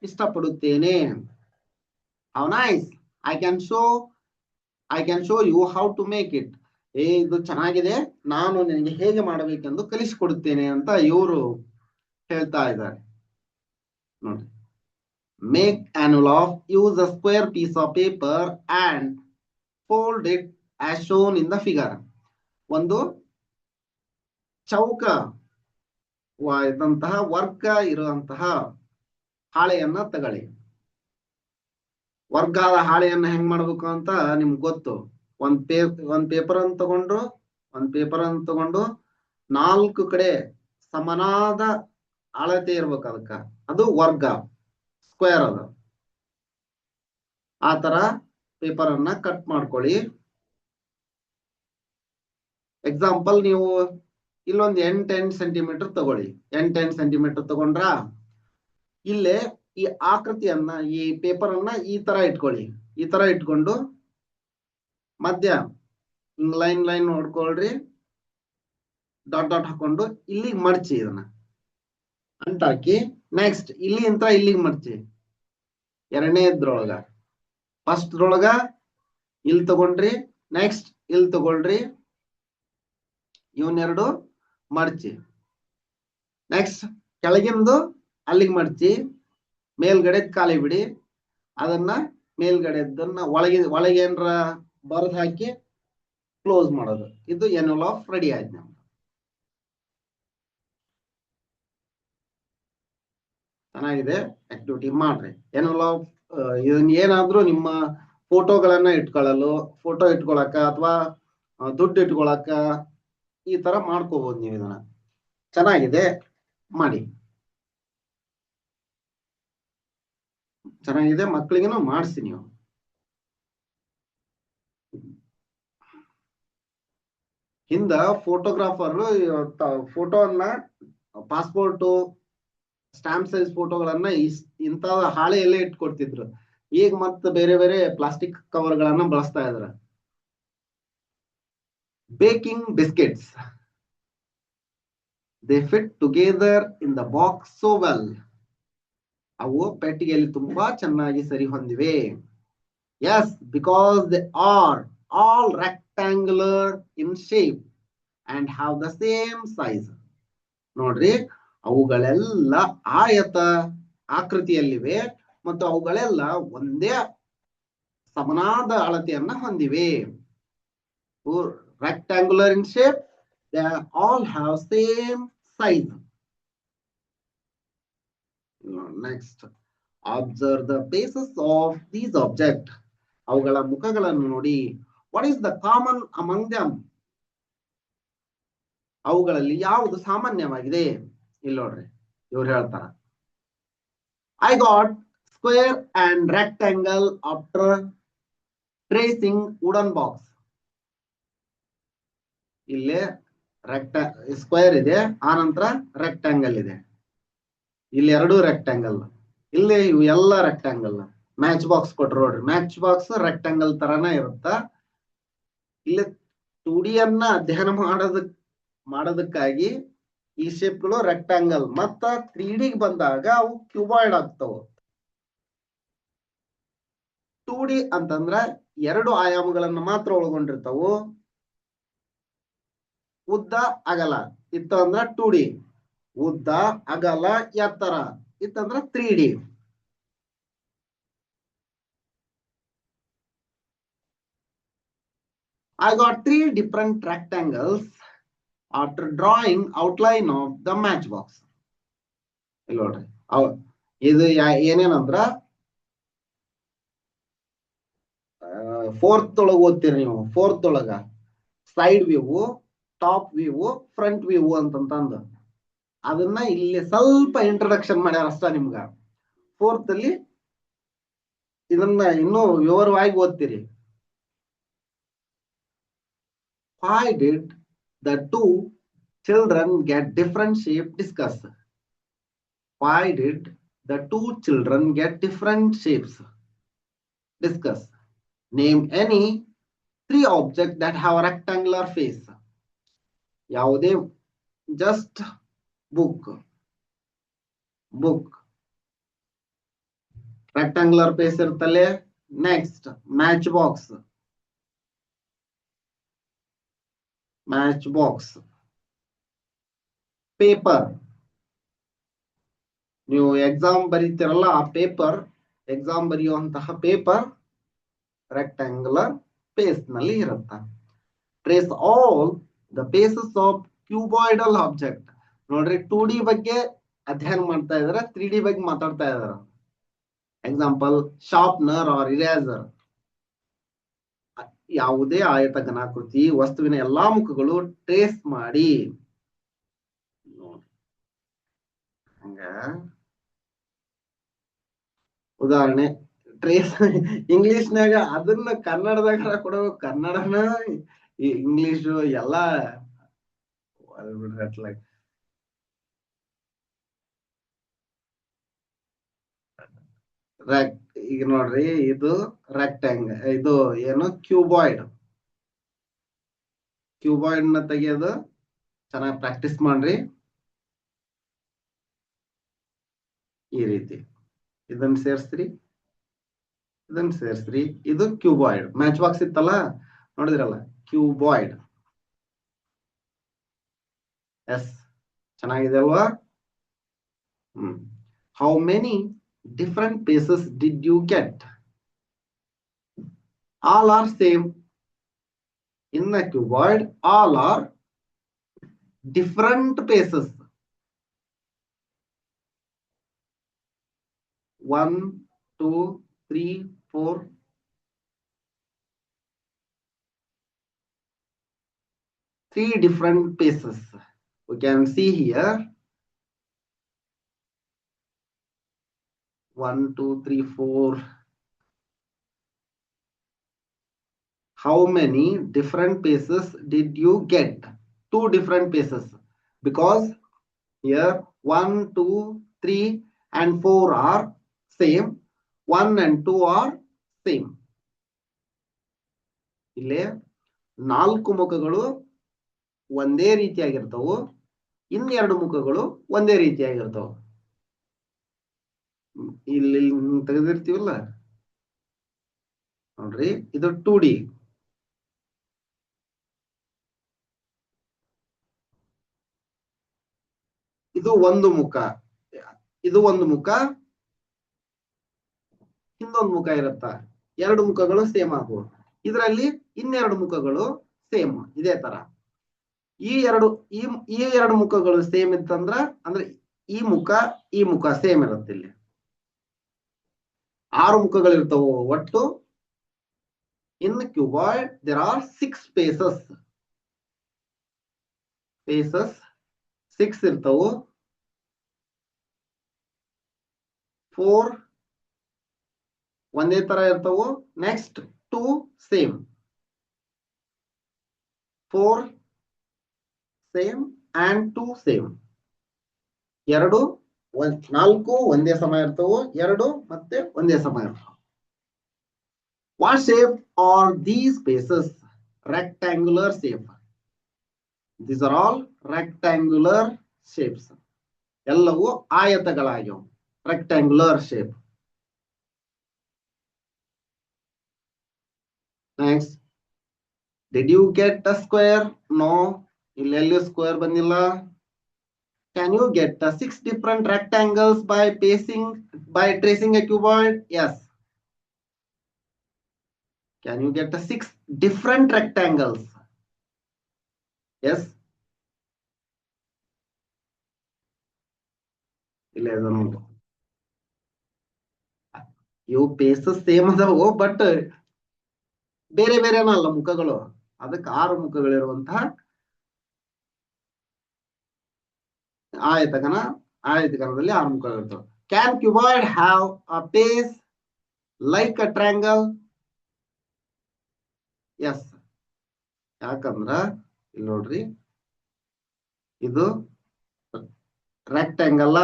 ಇಷ್ಟಪಡುತ್ತೇನೆ. How nice! I can show you how to make it. ಇದು ಚೆನ್ನಾಗಿದೆ, ನಾನು ನಿನಗೆ ಹೇಗೆ ಮಾಡಬೇಕೆಂದು ಕಲಿಸಿಕೊಡುತ್ತೇನೆ ಅಂತ ಇವರು ಹೇಳ್ತಾ ಇದ್ದಾರೆ. ನೋಡಿ, make envelope, use a square piece of paper and fold it as shown in the figure. ಒಂದು ಚೌಕ ಇದಂತಹ ವರ್ಗ ಇರುವಂತಹ ಹಾಳೆಯನ್ನ ತಗೊಳ್ಳಿ. ವರ್ಗದ ಹಾಳೆಯನ್ನ ಹೆಂಗ್ ಮಾಡ್ಬೇಕು ಅಂತ ನಿಮ್ಗೆ ಗೊತ್ತು. ಒಂದ್ ಪೇಪರ್ ಅನ್ನು ತಗೊಂಡು 4 ಕಡೆ ಸಮನಾದ ಅಳತೆ ಇರ್ಬೇಕು ಅದಕ್ಕ. ಅದು ವರ್ಗ, ಸ್ಕ್ವೇರ್. ಅದು ಆ ತರ ಪೇಪರ್ ಅನ್ನ ಕಟ್ ಮಾಡ್ಕೊಳ್ಳಿ. ಎಕ್ಸಾಂಪಲ್, ನೀವು ಇಲ್ಲೊಂದು 8 ಸೆಂಟಿಮೀಟರ್ ತಗೊಳ್ಳಿ. 8 ಸೆಂಟಿಮೀಟರ್ ತಗೊಂಡ್ರ ಇಲ್ಲೇ ಈ ಆಕೃತಿಯನ್ನ, ಈ ಪೇಪರ್ ಅನ್ನ ಈ ತರ ಇಟ್ಕೊಳ್ಳಿ. ಈ ತರ ಇಟ್ಕೊಂಡು ಮಧ್ಯ ಹಿಂಗ್ ಲೈನ್ ನೋಡ್ಕೊಳ್ರಿ, ಡಾಟ್ ಹಾಕೊಂಡು ಇಲ್ಲಿಗೆ ಮಡ್ಚಿ, ಇದನ್ನ ಅಂಟಾಕಿ. ನೆಕ್ಸ್ಟ್ ಇಲ್ಲಿ ಅಂತ ಇಲ್ಲಿಗೆ ಮಡ್ಚಿ. ಎರಡನೇದ್ರೊಳಗ ಫಸ್ಟ್ ದ್ರೊಳಗ ಇಲ್ಲಿ ತಗೊಂಡ್ರಿ, ನೆಕ್ಸ್ಟ್ ಇಲ್ಲಿ ತಗೊಳ್ರಿ, ಇವನ್ನೆರಡು ಮಡ್ಚಿ. ನೆಕ್ಸ್ಟ್ ಕೆಳಗಿಂದು ಅಲ್ಲಿಗೆ ಮಡ್ಚಿ, ಮೇಲ್ಗಡೆ ಖಾಲಿ ಬಿಡಿ. ಅದನ್ನ ಮೇಲ್ಗಡೆದನ್ನ ಒಳಗೆ ಏನ್ರ ಬರೆದು ಹಾಕಿ ಕ್ಲೋಸ್ ಮಾಡೋದು. ಇದು ಎನ್ವಲಪ್ ರೆಡಿ ಆಯ್ತು ನಮ್ದು. ಚೆನ್ನಾಗಿದೆ, ಆಕ್ಟಿವಿಟಿ ಮಾಡ್ರಿ. ಎನ್ವಲಪ್ ಇದನ್ನ ಏನಾದ್ರೂ ನಿಮ್ಮ ಫೋಟೋಗಳನ್ನ ಇಟ್ಕೊಳ್ಳಲು, ಫೋಟೋ ಇಟ್ಕೊಳಕ ಅಥವಾ ದುಡ್ಡು ಇಟ್ಕೊಳಕ ಈ ತರ ಮಾಡ್ಕೋಬಹುದು ನೀವು. ಇದನ್ನ ಚೆನ್ನಾಗಿದೆ, ಮಾಡಿ. ಚೆನ್ನಾಗಿದೆ, ಮಕ್ಕಳಿಗೆನೂ ಮಾಡಿಸಿ ನೀವು. ಹಿಂದ ಫೋಟೋಗ್ರಾಫರ್ ಫೋಟೋವನ್ನ, ಪಾಸ್ಪೋರ್ಟ್, ಸ್ಟಾಂಪ್ ಸೈಜ್ ಫೋಟೋಗಳನ್ನ ಇಂತ ಹಾಳೆಯಲ್ಲೇ ಇಟ್ಕೊಡ್ತಿದ್ರು. ಈಗ ಮತ್ತೆ ಬೇರೆ ಬೇರೆ ಪ್ಲಾಸ್ಟಿಕ್ ಕವರ್ ಗಳನ್ನ ಬಳಸ್ತಾ ಇದಾರೆ. Baking biscuits, they fit together in the box so well. ಅವು ಪೆಟ್ಟಿಗೆಯಲ್ಲಿ ತುಂಬಾ ಚೆನ್ನಾಗಿ ಸರಿ ಹೊಂದಿವೆ. Yes, because they are all rectangular in shape and have the same size. ನೋಡ್ರಿ, ಅವುಗಳೆಲ್ಲ ಆಯತ ಆಕೃತಿಯಲ್ಲಿವೆ ಮತ್ತು ಅವುಗಳೆಲ್ಲ ಒಂದೇ ಸಮನಾದ ಅಳತೆಯನ್ನ ಹೊಂದಿವೆ. rectangular in shape, they all have same size. Next, observe the faces of these objects. ಅವುಗಳ ಮುಖಗಳನ್ನು ನೋಡಿ. What is the common among them? ಅವುಗಳಲ್ಲಿ ಯಾವುದು ಸಾಮಾನ್ಯವಾಗಿದೆ? ಇಲ್ಲಿ ನೋಡ್ರಿ, ಇವ್ರು ಹೇಳ್ತಾರ, I got square and rectangle after tracing wooden box. ಇಲ್ಲೇ ಸ್ಕ್ವೇರ್ ಇದೆ, ಆ ನಂತರ ರೆಕ್ಟಾಂಗಲ್ ಇದೆ. ಇಲ್ಲಿ ಎರಡು ರೆಕ್ಟಾಂಗಲ್, ಇಲ್ಲಿ ಇವು ಎಲ್ಲ ರೆಕ್ಟಾಂಗಲ್. ಮ್ಯಾಚ್ ಬಾಕ್ಸ್ ಕೊಟ್ರು ನೋಡ್ರಿ, ಮ್ಯಾಚ್ ಬಾಕ್ಸ್ ರೆಕ್ಟಾಂಗಲ್ ತರಾನ ಇರುತ್ತ. ಇಲ್ಲಿ 2D ಅನ್ನ ಅಧ್ಯಯನ ಮಾಡೋದಕ್ಕಾಗಿ ಈ ಶೇಪ್ಗಳು ರೆಕ್ಟಾಂಗಲ್, ಮತ್ತ 3D ಬಂದಾಗ ಅವು ಕ್ಯೂಬಾಯ್ಡ್ ಆಗ್ತಾವ. 2D ಅಂತಂದ್ರ ಎರಡು ಆಯಾಮಗಳನ್ನ ಮಾತ್ರ ಒಳಗೊಂಡಿರ್ತಾವು. ಉದ್ದ ಅಗಲ ಇತ್ತು ಅಂದ್ರ 2D, ಉದ್ದ ಅಗಲ ಎತ್ತರ ಇತ್ತಂದ್ರ 3D. I got 3 different rectangles after drawing outline of the matchbox. ಇಲ್ಲಿ ನೋಡ್ರಿ, ಇದು ಏನೇನಂದ್ರ 4th ಒಳಗ ಓದ್ತೀರಿ ನೀವು. 4th ಒಳಗ side view, top view, front view ಅಂತಂತಂದು ಅದನ್ನ ಇಲ್ಲಿ ಸ್ವಲ್ಪ ಇಂಟ್ರೊಡಕ್ಷನ್ ಮಾಡ್ಯಾರ ಅಷ್ಟ ನಿಮ್ಗ. 4th ಅಲ್ಲಿ ಇದನ್ನ ಇನ್ನೂ ವಿವರವಾಗಿ ಓದ್ತೀರಿ. Why did the two children get different shape? Discuss. Why did the two children get different shapes? Discuss. Name any 3 objects that have a rectangular face. ಯಾವುದೇ just book rectangular face ಇರ್ತಲೆ. Next, matchbox. Paper, ನೀವು exam ಬರೀತಿರಲ್ಲ ಆ paper, exam ಬರೆಯುವಂತಹ paper rectangular face ನಲ್ಲಿ ಇರುತ್ತೆ. Trace all the faces of cuboidal object. ನೋಡ್ರಿ, 2D ಬಗ್ಗೆ ಅಧ್ಯಯನ ಮಾಡ್ತಾ ಇದಾರೆ, 3D ಬಗ್ಗೆ ಮಾತಾಡ್ತಾ ಇದಾರೆ. Example, sharpener or eraser. ಯಾವುದೇ ಆಯತ ಘನಾಕೃತಿ ವಸ್ತುವಿನ ಎಲ್ಲಾ ಮುಖಗಳು ಟ್ರೇಸ್ ಮಾಡಿ. ಹಂಗ ಉದಾಹರಣೆ ಟ್ರೇಸ್ ಇಂಗ್ಲಿಷ್ನಾಗ, ಅದನ್ನ ಕನ್ನಡದಾಗ ಕೊಡಬೇಕು. ಕನ್ನಡನ ಇಂಗ್ಲಿಷ್ ಎಲ್ಲಾ ಈಗ ನೋಡ್ರಿ, ಇದು ರೆಕ್ಟಾಂಗಲ್, ಇದು ಏನು ಕ್ಯೂಬಾಯ್ಡ್ ನ ತೆಗೆಯೋದು ಚೆನ್ನಾಗಿ ಪ್ರಾಕ್ಟೀಸ್ ಮಾಡ್ರಿ. ಈ ರೀತಿ ಇದನ್ನ ಸೇರಿಸ್ರಿ, ಇದು ಕ್ಯೂಬಾಯ್ಡ್. ಮ್ಯಾಚ್ ಬಾಕ್ಸ್ ಇತ್ತಲ್ಲ, ನೋಡಿದ್ರಲ್ಲ, ಕ್ಯೂಬಾಯ್ಡ್. ಎಸ್, ಚೆನ್ನಾಗಿದೆ ಅಲ್ವಾ? How many different faces did you get? All are same. In the cuboid, all are different faces. 1, 2, 3, 4. 3 different faces. We can see here 1, 2, 3, 4. How many different faces did you get? 2 different faces, because here 1, 2, 3 and 4 are same. 1 and 2 are same. ಇಲ್ಲಿ 4 ಮುಖಗಳು ಒಂದೇ ರೀತಿಯಾಗಿರ್ತವು, ಇನ್ನೆರಡು ಮುಖಗಳು ಒಂದೇ ರೀತಿಯಾಗಿರ್ತವು. ಇಲ್ಲಿ ತೆಗೆದಿರ್ತೀವಲ್ಲ ನೋಡ್ರಿ, ಇದು 2D. ಇದು ಒಂದು ಮುಖ, ಇನ್ನೊಂದು ಮುಖ ಇರುತ್ತ. 2 ಮುಖಗಳು ಸೇಮ್ ಆಗುವ. ಇದರಲ್ಲಿ ಇನ್ನೆರಡು ಮುಖಗಳು ಸೇಮ್ ಇದೇ ತರ. ಈ ಎರಡು ಮುಖಗಳು ಸೇಮ್ ಇತ್ತಂದ್ರ, ಅಂದ್ರೆ ಈ ಮುಖ ಸೇಮ್ ಇರುತ್ತೆ. ಇಲ್ಲಿ 6 ಮುಖಗಳಿರ್ತವು ಒಟ್ಟು. ಇನ್ ಕ್ಯೂಬಾಯ್ಡ್ ದೇರ್ ಆರ್ 6 faces. 6 ಇರ್ತವು. 4 ಒಂದೇ ತರ ಇರ್ತವು. Next 2 same. 4 same and 2 same. ಎರಡು ನಾಲ್ಕು ಒಂದೇ ಸಮ ಇರ್ತವು, ಎರಡು ಮತ್ತೆ ಒಂದೇ ಸಮ ಇರ್ತವು. What shape are these spaces? Rectangular shape. These are all rectangular shapes. ಎಲ್ಲವೂ ಆಯತಗಳಾಗಿವೆ. Rectangular shape. Next, did you get a square? No, ಇಲ್ಲೆಲ್ಲೂ ಸ್ಕ್ವೇರ್ ಬಂದಿಲ್ಲ. Can you get the 6 different rectangles by tracing a cuboid? Yes. Can you get the 6 different rectangles? Yes. ಇವು faces same ಅದಾವು, but ಬೇರೆ ಬೇರೆನಲ್ಲ ಮುಖಗಳು. ಅದಕ್ಕೆ 6 ಮುಖಗಳಿರುವಂತಹ ಆಯತಕನದಲ್ಲಿ 6 ಮುಖಗಳಿರ್ತವೆ. Can cuboid have a base like a triangle? Yes. ಯಾಕಂದ್ರ ಇಲ್ಲಿ ನೋಡ್ರಿ, ಇದು ರೆಕ್ಟ್ಯಾಂಗಲ್,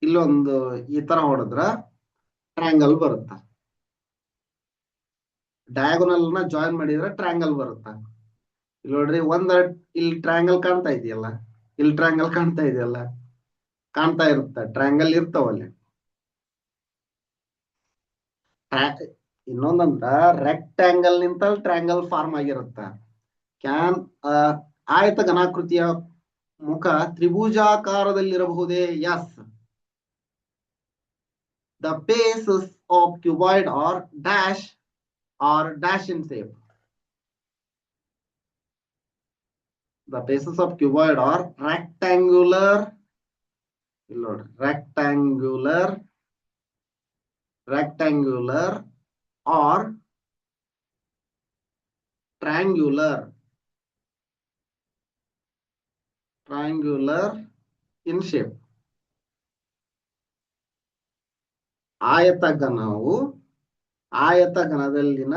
ಇಲ್ಲೊಂದು ಈ ತರ ಹೊಡೆದ್ರ ಟ್ರಯಾಂಗಲ್ ಬರುತ್ತ. ಡಯಾಗೋನಲ್ ನ ಜಾಯಿನ್ ಮಾಡಿದ್ರೆ ಟ್ರಯಾಂಗಲ್ ಬರುತ್ತ. ಇಲ್ಲಿ ನೋಡ್ರಿ, ಇಲ್ಲಿ ಟ್ರಯಾಂಗಲ್ ಕಾಣ್ತಾ ಇದೆಯಲ್ಲ, ಇಲ್ಲಿ ಟ್ರಯಾಂಗಲ್ ಕಾಣ್ತಾ ಇದೆಯಲ್ಲ, ಕಾಣ್ತಾ ಇರುತ್ತೆ. ಟ್ರಯಾಂಗಲ್ ಇರ್ತಾವಲ್ಲಿ. ಇನ್ನೊಂದಂತ ರೆಕ್ಟ್ಯಾಂಗಲ್ ನಿಂತ ಟ್ರಯಾಂಗಲ್ ಫಾರ್ಮ್ ಆಗಿರುತ್ತ. ಕ್ಯಾನ್ ಆಯತ ಘನಾಕೃತಿಯ ಮುಖ ತ್ರಿಭುಜಾಕಾರದಲ್ಲಿರಬಹುದೇ? S. The bases of cuboid are dash in shape. The bases of cuboid are rectangular. Rectangular or triangular in shape. ಆಯತಘನದಲ್ಲಿನ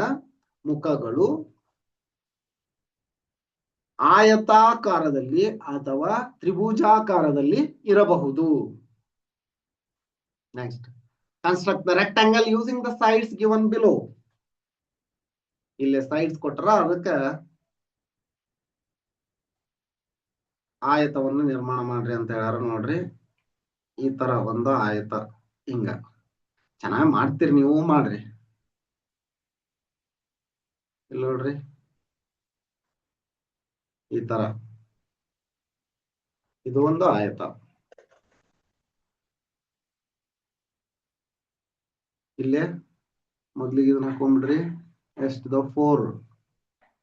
ಮುಖಗಳು ಆಯತಾಕಾರದಲ್ಲಿ ಅಥವಾ ತ್ರಿಭುಜಾಕಾರದಲ್ಲಿ ಇರಬಹುದು. Next, construct the rectangle using the sides given below. ಇಲ್ಲಿ sides ಕೊಟ್ರ ಅದಕ್ಕೆ ಆಯತವನ್ನು ನಿರ್ಮಾಣ ಮಾಡ್ರಿ ಅಂತ ಹೇಳ್ಯಾರ. ನೋಡ್ರಿ, ಈ ತರ ಒಂದು ಆಯತ, ಹಿಂಗ ಚೆನ್ನಾಗಿ ಮಾಡ್ತೀರಿ ನೀವು, ಮಾಡ್ರಿ. ಇಲ್ಲಿ ನೋಡ್ರಿ, ಈ ತರ ಇದು ಒಂದು ಆಯತ. ಇಲ್ಲೇ ಮೊದ್ಲಿಗೆ ಇದನ್ನ ಹಾಕೊಂಡ್ಬಿಡ್ರಿ. ಎಷ್ಟಿದ? 4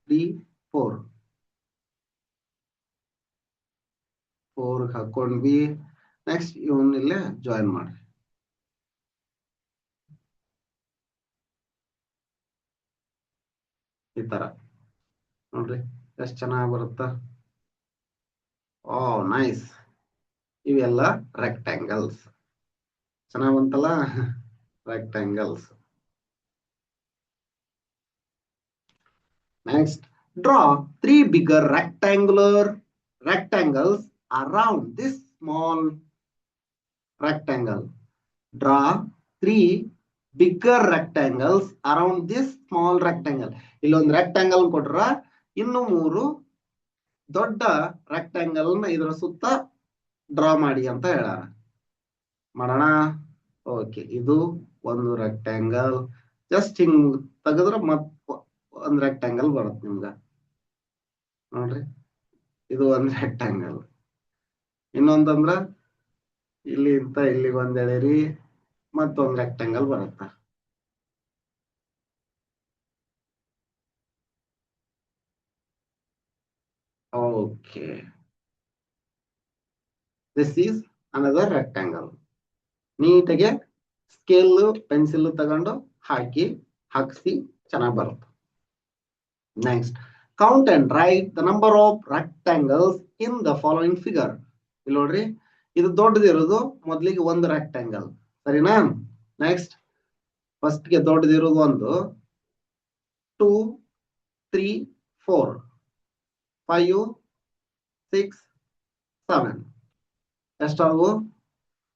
3 4 4 ಹಾಕೊಂಡ್ವಿ. ನೆಕ್ಸ್ಟ್ ಇವನ್ ಇಲ್ಲೇ ಜಾಯಿನ್ ಮಾಡ್ರಿ. ಈ ತರ ನೋಡ್ರಿ ಎಷ್ಟು ಚೆನ್ನಾಗಿ ಬರುತ್ತ. ಓ ನೈಸ್. ಇವೆಲ್ಲ ರೆಕ್ಟ್ಯಾಂಗಲ್ಸ್. ಚೆನ್ನಾಗ್ ಬಂತಲ್ಲ, rectangles. Next, draw 3 bigger rectangles around this small rectangle. Draw 3 bigger rectangles around this small rectangle. ಇಲ್ಲೊಂದು ರೆಕ್ಟ್ಯಾಂಗಲ್ ಕೊಟ್ರ ಇನ್ನು 3 ದೊಡ್ಡ ರೆಕ್ಟ್ಯಾಂಗಲ್ ನ ಇದರ ಸುತ್ತ ಡ್ರಾ ಮಾಡಿ ಅಂತ ಹೇಳಾರ. ಮಾಡೋಣ. ಓಕೆ, ಇದು ಒಂದು ರೆಕ್ಟ್ಯಾಂಗಲ್. ಜಸ್ಟ್ ಹಿಂಗ್ ತೆಗೆದ್ರೆ ಮತ್ ಒಂದ್ ರೆಕ್ಟ್ಯಾಂಗಲ್ ಬರುತ್ತೆ ನಿಮ್ಗ. ನೋಡ್ರಿ, ಇದು ಒಂದ್ ರೆಕ್ಟ್ಯಾಂಗಲ್. ಇನ್ನೊಂದಂದ್ರ ಇಲ್ಲಿ ಇಂತ ಇಲ್ಲಿಗೆ ಒಂದ್ ಎಳೆರಿ ಮತ್ತೊಂದ್ ರೆಕ್ಟ್ಯಾಂಗಲ್ ಬರುತ್ತ. Okay, this is another rectangle. ನೀಟಾಗೆ ಸ್ಕೇಲ್ ಪೆನ್ಸಿಲ್ ತಗೊಂಡು ಹಾಕಿಸಿ ಚೆನ್ನಾಗಿ ಬರುತ್ತೆ. Next, count and write the number of rectangles in the following figure. ಇಲ್ಲಿ ನೋಡ್ರಿ, ಇದು ದೊಡ್ಡದಿರೋದು ಮೊದ್ಲಿಗೆ ಒಂದು ರೆಕ್ಟ್ಯಾಂಗಲ್, ಸರಿನಾ? ನೆಕ್ಸ್ಟ್, ಫಸ್ಟ್ ಗೆ ದೊಡ್ಡದಿರೋದು 1 2 3 4. 5 6 7 ಎಷ್ಟಾವು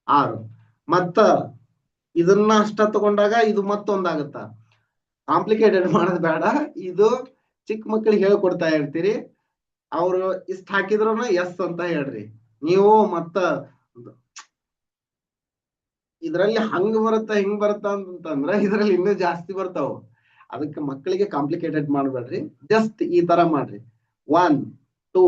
6. ಮತ್ತ ಇದನ್ನ ಅಷ್ಟ ತಗೊಂಡಾಗ ಇದು ಮತ್ತೊಂದಾಗತ್ತ. ಕಾಂಪ್ಲಿಕೇಟೆಡ್ ಮಾಡೋದು ಬೇಡ, ಇದು ಚಿಕ್ಕ ಮಕ್ಕಳಿಗೆ ಹೇಳ್ಕೊಡ್ತಾ ಇರ್ತೀರಿ. ಅವ್ರು ಇಷ್ಟ ಹಾಕಿದ್ರು ಎಸ್ ಅಂತ ಹೇಳ್ರಿ ನೀವು. ಮತ್ತ ಇದ್ರಲ್ಲಿ ಹಂಗ ಬರುತ್ತ ಹಿಂಗ್ ಬರುತ್ತ ಅಂತಂದ್ರ ಇದ್ರಲ್ಲಿ ಇನ್ನೂ ಜಾಸ್ತಿ ಬರ್ತಾವ. ಅದಕ್ಕೆ ಮಕ್ಕಳಿಗೆ ಕಾಂಪ್ಲಿಕೇಟೆಡ್ ಮಾಡ್ಬೇಡ್ರಿ, ಜಸ್ಟ್ ಈ ತರ ಮಾಡ್ರಿ. 1 2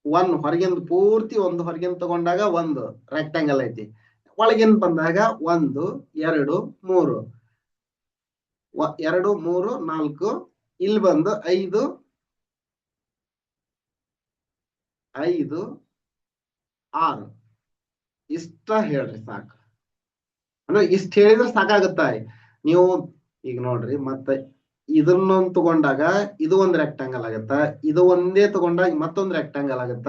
1 ಹೊರಗಿಂದ ಪೂರ್ತಿ ಒಂದು ಹೊರಗಿಂದ ತಗೊಂಡಾಗ ಒಂದು ರೆಕ್ಟಾಂಗಲ್ ಐತಿ. ಒಳಗಿಂದ ಬಂದಾಗ 1 2 3 2 3 4 ಇಲ್ಲಿ ಬಂದು 5 5 6 ಇಷ್ಟ ಹೇಳ್ರಿ ಸಾಕು. ಅಂದ್ರೆ ಇಷ್ಟ ಹೇಳಿದ್ರೆ ಸಾಕಾಗುತ್ತ. ನೀವು ಈಗ ನೋಡ್ರಿ, ಮತ್ತೆ ಇದನ್ನೊಂದು ತಗೊಂಡಾಗ ಇದು ಒಂದು ರೆಕ್ಟಾಂಗಲ್ ಆಗತ್ತ, ಇದು ಒಂದೇ ತಗೊಂಡಾಗ ಮತ್ತೊಂದು ರೆಕ್ಟಾಂಗಲ್ ಆಗತ್ತ.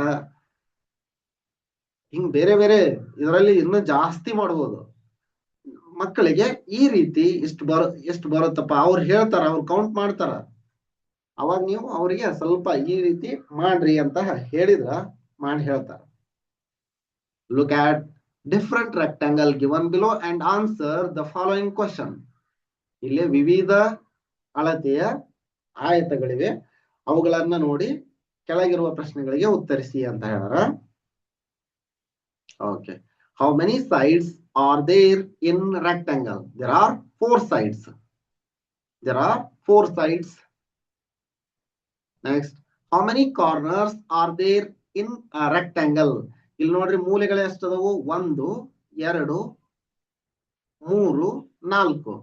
ಹಿಂಗ್ ಬೇರೆ ಬೇರೆ ಇದರಲ್ಲಿ ಇನ್ನೂ ಜಾಸ್ತಿ ಮಾಡ್ಬೋದು. ಮಕ್ಕಳಿಗೆ ಈ ರೀತಿ ಎಷ್ಟು ಬರುತ್ತಪ್ಪ ಅವ್ರು ಹೇಳ್ತಾರ, ಅವ್ರು ಕೌಂಟ್ ಮಾಡ್ತಾರ. ಅವಾಗ ನೀವು ಅವರಿಗೆ ಸ್ವಲ್ಪ ಈ ರೀತಿ ಮಾಡ್ರಿ ಅಂತ ಹೇಳಿದ್ರ ಮಾಡಿ ಹೇಳ್ತಾರ. Look at different rectangle given below and answer the following question. ಇಲ್ಲಿ ವಿವಿಧ ಅಳತೆಯ ಆಯತಗಳಿವೆ, ಅವುಗಳನ್ನ ನೋಡಿ ಕೆಳಗಿರುವ ಪ್ರಶ್ನೆಗಳಿಗೆ ಉತ್ತರಿಸಿ ಅಂತ ಹೇಳ್ಯಾರ. Okay. How many sides are there in rectangle? There are 4 sides. There are 4 sides. Next, how many corners are there in a rectangle? ಇಲ್ಲಿ ನೋಡ್ರಿ ಮೂಲೆಗಳು ಎಷ್ಟದವು? 1 2 3 4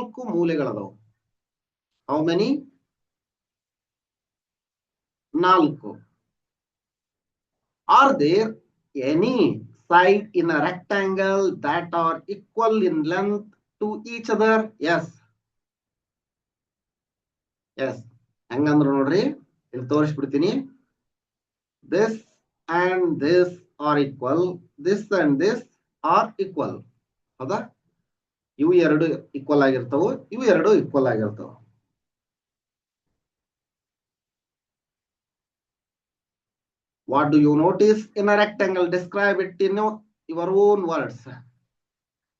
4 ಮೂಲೆಗಳದವು. How many? 4. Are there any side in a rectangle that are equal in length to each other? Yes. Yes. ಹಂಗಂದ್ರ ನೋಡ್ರಿ ಇಲ್ಲಿ ತೋರಿಸ್ಬಿಡ್ತೀನಿ. This and this are equal. This and this are equal. ಹೌದಾ? ಇವು ಎರಡು equal ಆಗಿರ್ತಾವು, ಇವು ಎರಡು ಈಕ್ವಲ್ ಆಗಿರ್ತಾವ. What do you notice in a rectangle? Describe it in your own words.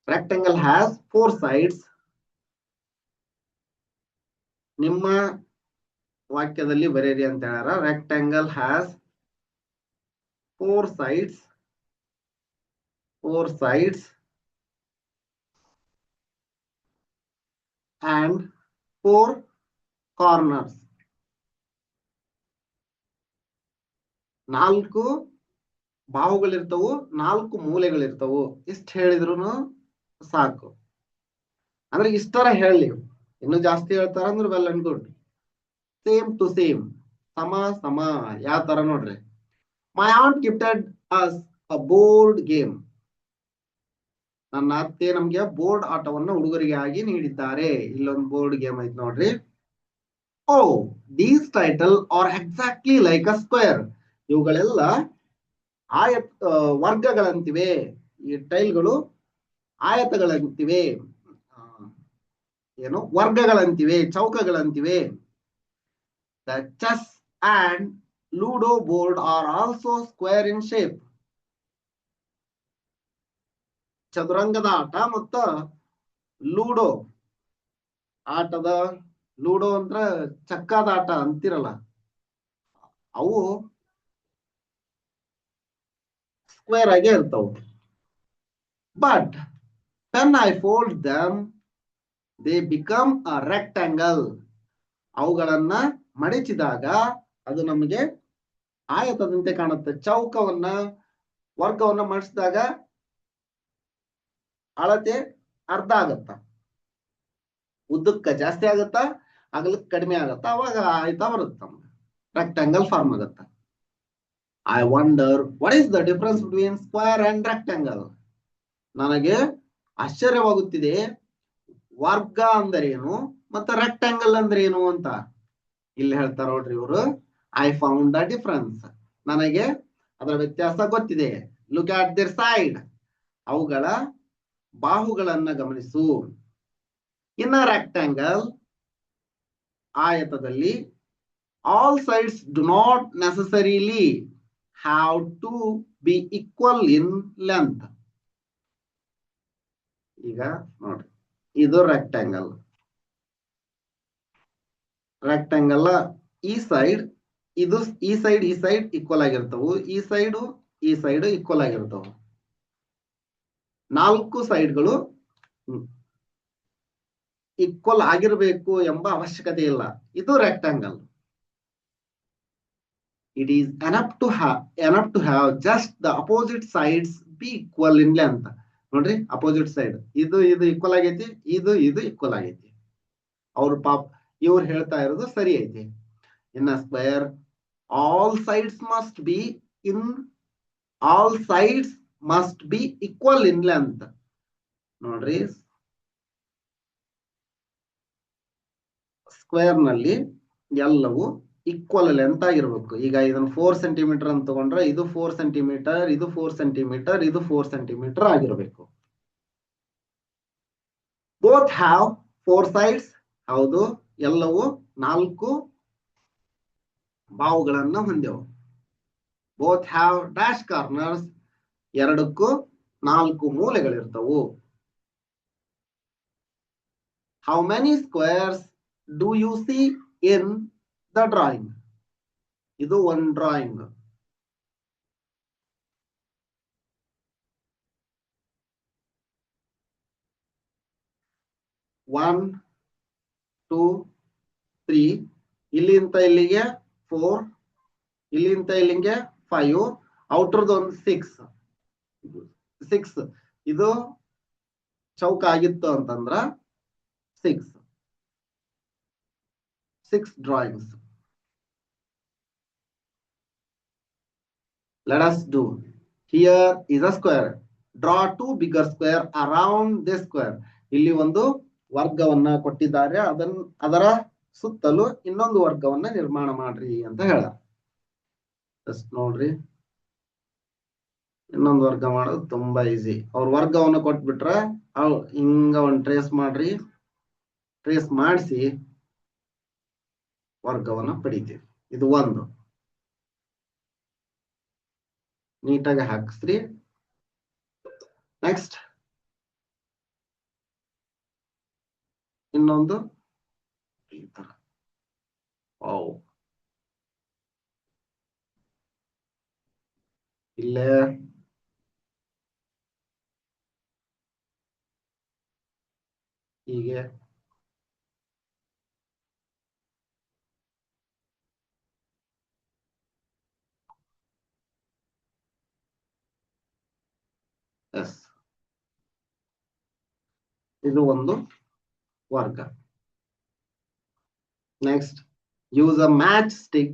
Rectangle has 4 sides. ನಿಮ್ಮ ವಾಕ್ಯದಲ್ಲಿ ಬರೆಯಿರಿ ಅಂತ ಹೇಳ್ಯಾರ. Rectangle has 4 sides. 4 sides and 4 corners. 4 ಬಾಹುಗಳಿರ್ತವು, 4 ಮೂಲೆಗಳಿರ್ತವು. ಇಷ್ಟ ಹೇಳಿದ್ರು ಸಾಕು. ಅಂದ್ರೆ ಇಷ್ಟರ ಹೇಳಿ, ಇನ್ನು ಜಾಸ್ತಿ ಹೇಳ್ತಾರ ಅಂದ್ರೆ well and good. Same to same, ಸಮ ಸಮ. ಯಾವ ತರ ನೋಡ್ರಿ, my aunt gifted us a board game. ನನ್ನ ಅತ್ತೆ ನಮ್ಗೆ ಬೋರ್ಡ್ ಆಟವನ್ನ ಉಡುಗೊರೆಗೆ ಆಗಿ ನೀಡಿದ್ದಾರೆ. ಇಲ್ಲೊಂದು ಬೋರ್ಡ್ ಗೇಮ್ ಐತಿ ನೋಡ್ರಿ. Oh, these title are exactly like a square. ಇವುಗಳೆಲ್ಲ ವರ್ಗಗಳಂತಿವೆ. ಈ ಟೈಲ್ಗಳು ಆಯತಗಳಂತಿವೆ, ಏನು ವರ್ಗಗಳಂತಿವೆ, ಚೌಕಗಳಂತಿವೆ. The chess and ludo board are also square in shape. ಚದುರಂಗದ ಆಟ ಮತ್ತು ಲೂಡೋ ಆಟದ, ಲೂಡೋ ಅಂದ್ರ ಚಕ್ಕಾದ ಆಟ ಅಂತಿರಲ್ಲ, ಅವು ಸ್ಕ್ವೇರ್ ಆಗೇ ಇರ್ತಾವ. But when I fold them, they become a rectangle. ಅವುಗಳನ್ನ ಮಡಿಚಿದಾಗ ಅದು ನಮಗೆ ಆಯತದಂತೆ ಕಾಣುತ್ತೆ. ಚೌಕವನ್ನ, ವರ್ಗವನ್ನ ಮಾಡಿಸಿದಾಗ ಅಳತೆ ಅರ್ಧ ಆಗತ್ತ. ಉದ್ದಕ್ಕ ಜಾಸ್ತಿ ಆಗತ್ತ, ಅಗಲಕ್ಕೆ ಕಡಿಮೆ ಆಗತ್ತ. ಅವಾಗ ಆಯತ ಬರುತ್ತ, ರೆಕ್ಟಾಂಗಲ್ ಫಾರ್ಮ್ ಆಗತ್ತ. I wonder what is the difference between square and rectangle. ನನಗೆ ಆಶ್ಚರ್ಯವಾಗುತ್ತಿದೆ, ವರ್ಗ ಅಂದರೇನು ಮತ್ತೆ ರೆಕ್ಟಾಂಗಲ್ ಅಂದ್ರೆ ಏನು ಅಂತ. ಇಲ್ಲಿ ಹೇಳ್ತಾರ ನೋಡ್ರಿ ಇವರು, ಐ ಫೌಂಡ್ ದ ಡಿಫರೆನ್ಸ್. ನನಗೆ ಅದರ ವ್ಯತ್ಯಾಸ ಗೊತ್ತಿದೆ. Look at their side. ಅವುಗಳ ಬಾಹುಗಳನ್ನ ಗಮನಿಸು. ಇನ್ ಅ ರೆಕ್ಟಾಂಗಲ್, ಆಯತದಲ್ಲಿ, all sides do not necessarily have to be equal in length. ಈಗ ನೋಡ್ರಿ, ಇದು ರೆಕ್ಟಾಂಗಲ್. ರೆಕ್ಟಾಂಗಲ್ ಈ ಸೈಡ್ ಇದು ಈ ಸೈಡ್ ಈಕ್ವಲ್ ಆಗಿರ್ತವು, ಈ ಸೈಡ್ ಈಕ್ವಲ್ ಆಗಿರ್ತವು. 4 ಸೈಡ್ಗಳು ಈಕ್ವಲ್ ಆಗಿರಬೇಕು ಎಂಬ ಅವಶ್ಯಕತೆ ಇಲ್ಲ. ಇದು rectangle. It is enough to have just the opposite sides be equal in length. ನೋಡ್ರಿ, ಅಪೋಸಿಟ್ ಸೈಡ್ ಇದು ಈಕ್ವಲ್ ಆಗೈತಿ, ಇದು ಈಕ್ವಲ್ ಆಗೈತಿ. ಇವ್ರು ಹೇಳ್ತಾ ಇರೋದು ಸರಿ ಐತಿ. In a square all sides must be equal in length. ನೋಡ್ರಿ, ಸ್ಕ್ವೇರ್ ನಲ್ಲಿ ಎಲ್ಲವೂ ಈಕ್ವಲ್ ಲೆಂತ್ ಆಗಿರ್ಬೇಕು. ಈಗ ಇದನ್ನು 4 ಸೆಂಟಿಮೀಟರ್ ಅಂತ ತಗೊಂಡ್ರೆ ಇದು 4 ಸೆಂಟಿಮೀಟರ್, ಇದು 4 ಸೆಂಟಿಮೀಟರ್, ಇದು 4 ಸೆಂಟಿಮೀಟರ್ ಆಗಿರ್ಬೇಕು. Both have 4 sides. ಹೌದು, ಎಲ್ಲವೂ 4 ಬಾವುಗಳನ್ನ ಹೊಂದ್ಯವು. Both have dash corners. ಎರಡಕ್ಕೂ 4 ಮೂಲೆಗಳಿರ್ತವು. How many squares do you see in the drawing? ಇದು ಒಂದು ಡ್ರಾಯಿಂಗ್. ಒನ್ 2 3, ಇಲ್ಲಿಂದ ಇಲ್ಲಿಗೆ 4, ಇಲ್ಲಿಂದ ಇಲ್ಲಿಗೆ 5, ಔಟರ್ದು ಒಂದು 6. ಇದು ಚೌಕ ಆಗಿತ್ತು ಅಂತಂದ್ರ 6 drawings. Let us do. Here is a square. Draw 2 bigger square around this square. ಇಲ್ಲಿ ಒಂದು ವರ್ಗವನ್ನ ಕೊಟ್ಟಿದ್ದಾರೆ, ಅದರ ಸುತ್ತಲೂ ಇನ್ನೊಂದು ವರ್ಗವನ್ನ ನಿರ್ಮಾಣ ಮಾಡ್ರಿ ಅಂತ ಹೇಳ. ನೋಡ್ರಿ, ಇನ್ನೊಂದು ವರ್ಗ ಮಾಡೋದು ತುಂಬಾ ಈಸಿ. ಅವ್ರ ವರ್ಗವನ್ನ ಕೊಟ್ಬಿಟ್ರ ಹಿಂಗ ಒಂದು ಟ್ರೇಸ್ ಮಾಡ್ರಿ, ಟ್ರೇಸ್ ಮಾಡಿಸಿ ವರ್ಗವನ್ನ ಪಡಿತೀವಿ. ಇದು ಒಂದು ನೀಟಾಗಿ ಹಾಕಿಸ್ರಿ. ನೆಕ್ಸ್ಟ್ ಇನ್ನೊಂದು ಈ ತರ. ಇಲ್ಲೇ ಹೀಗೆ ಇದು ಒಂದು ವರ್ಗ. Next, use a match stick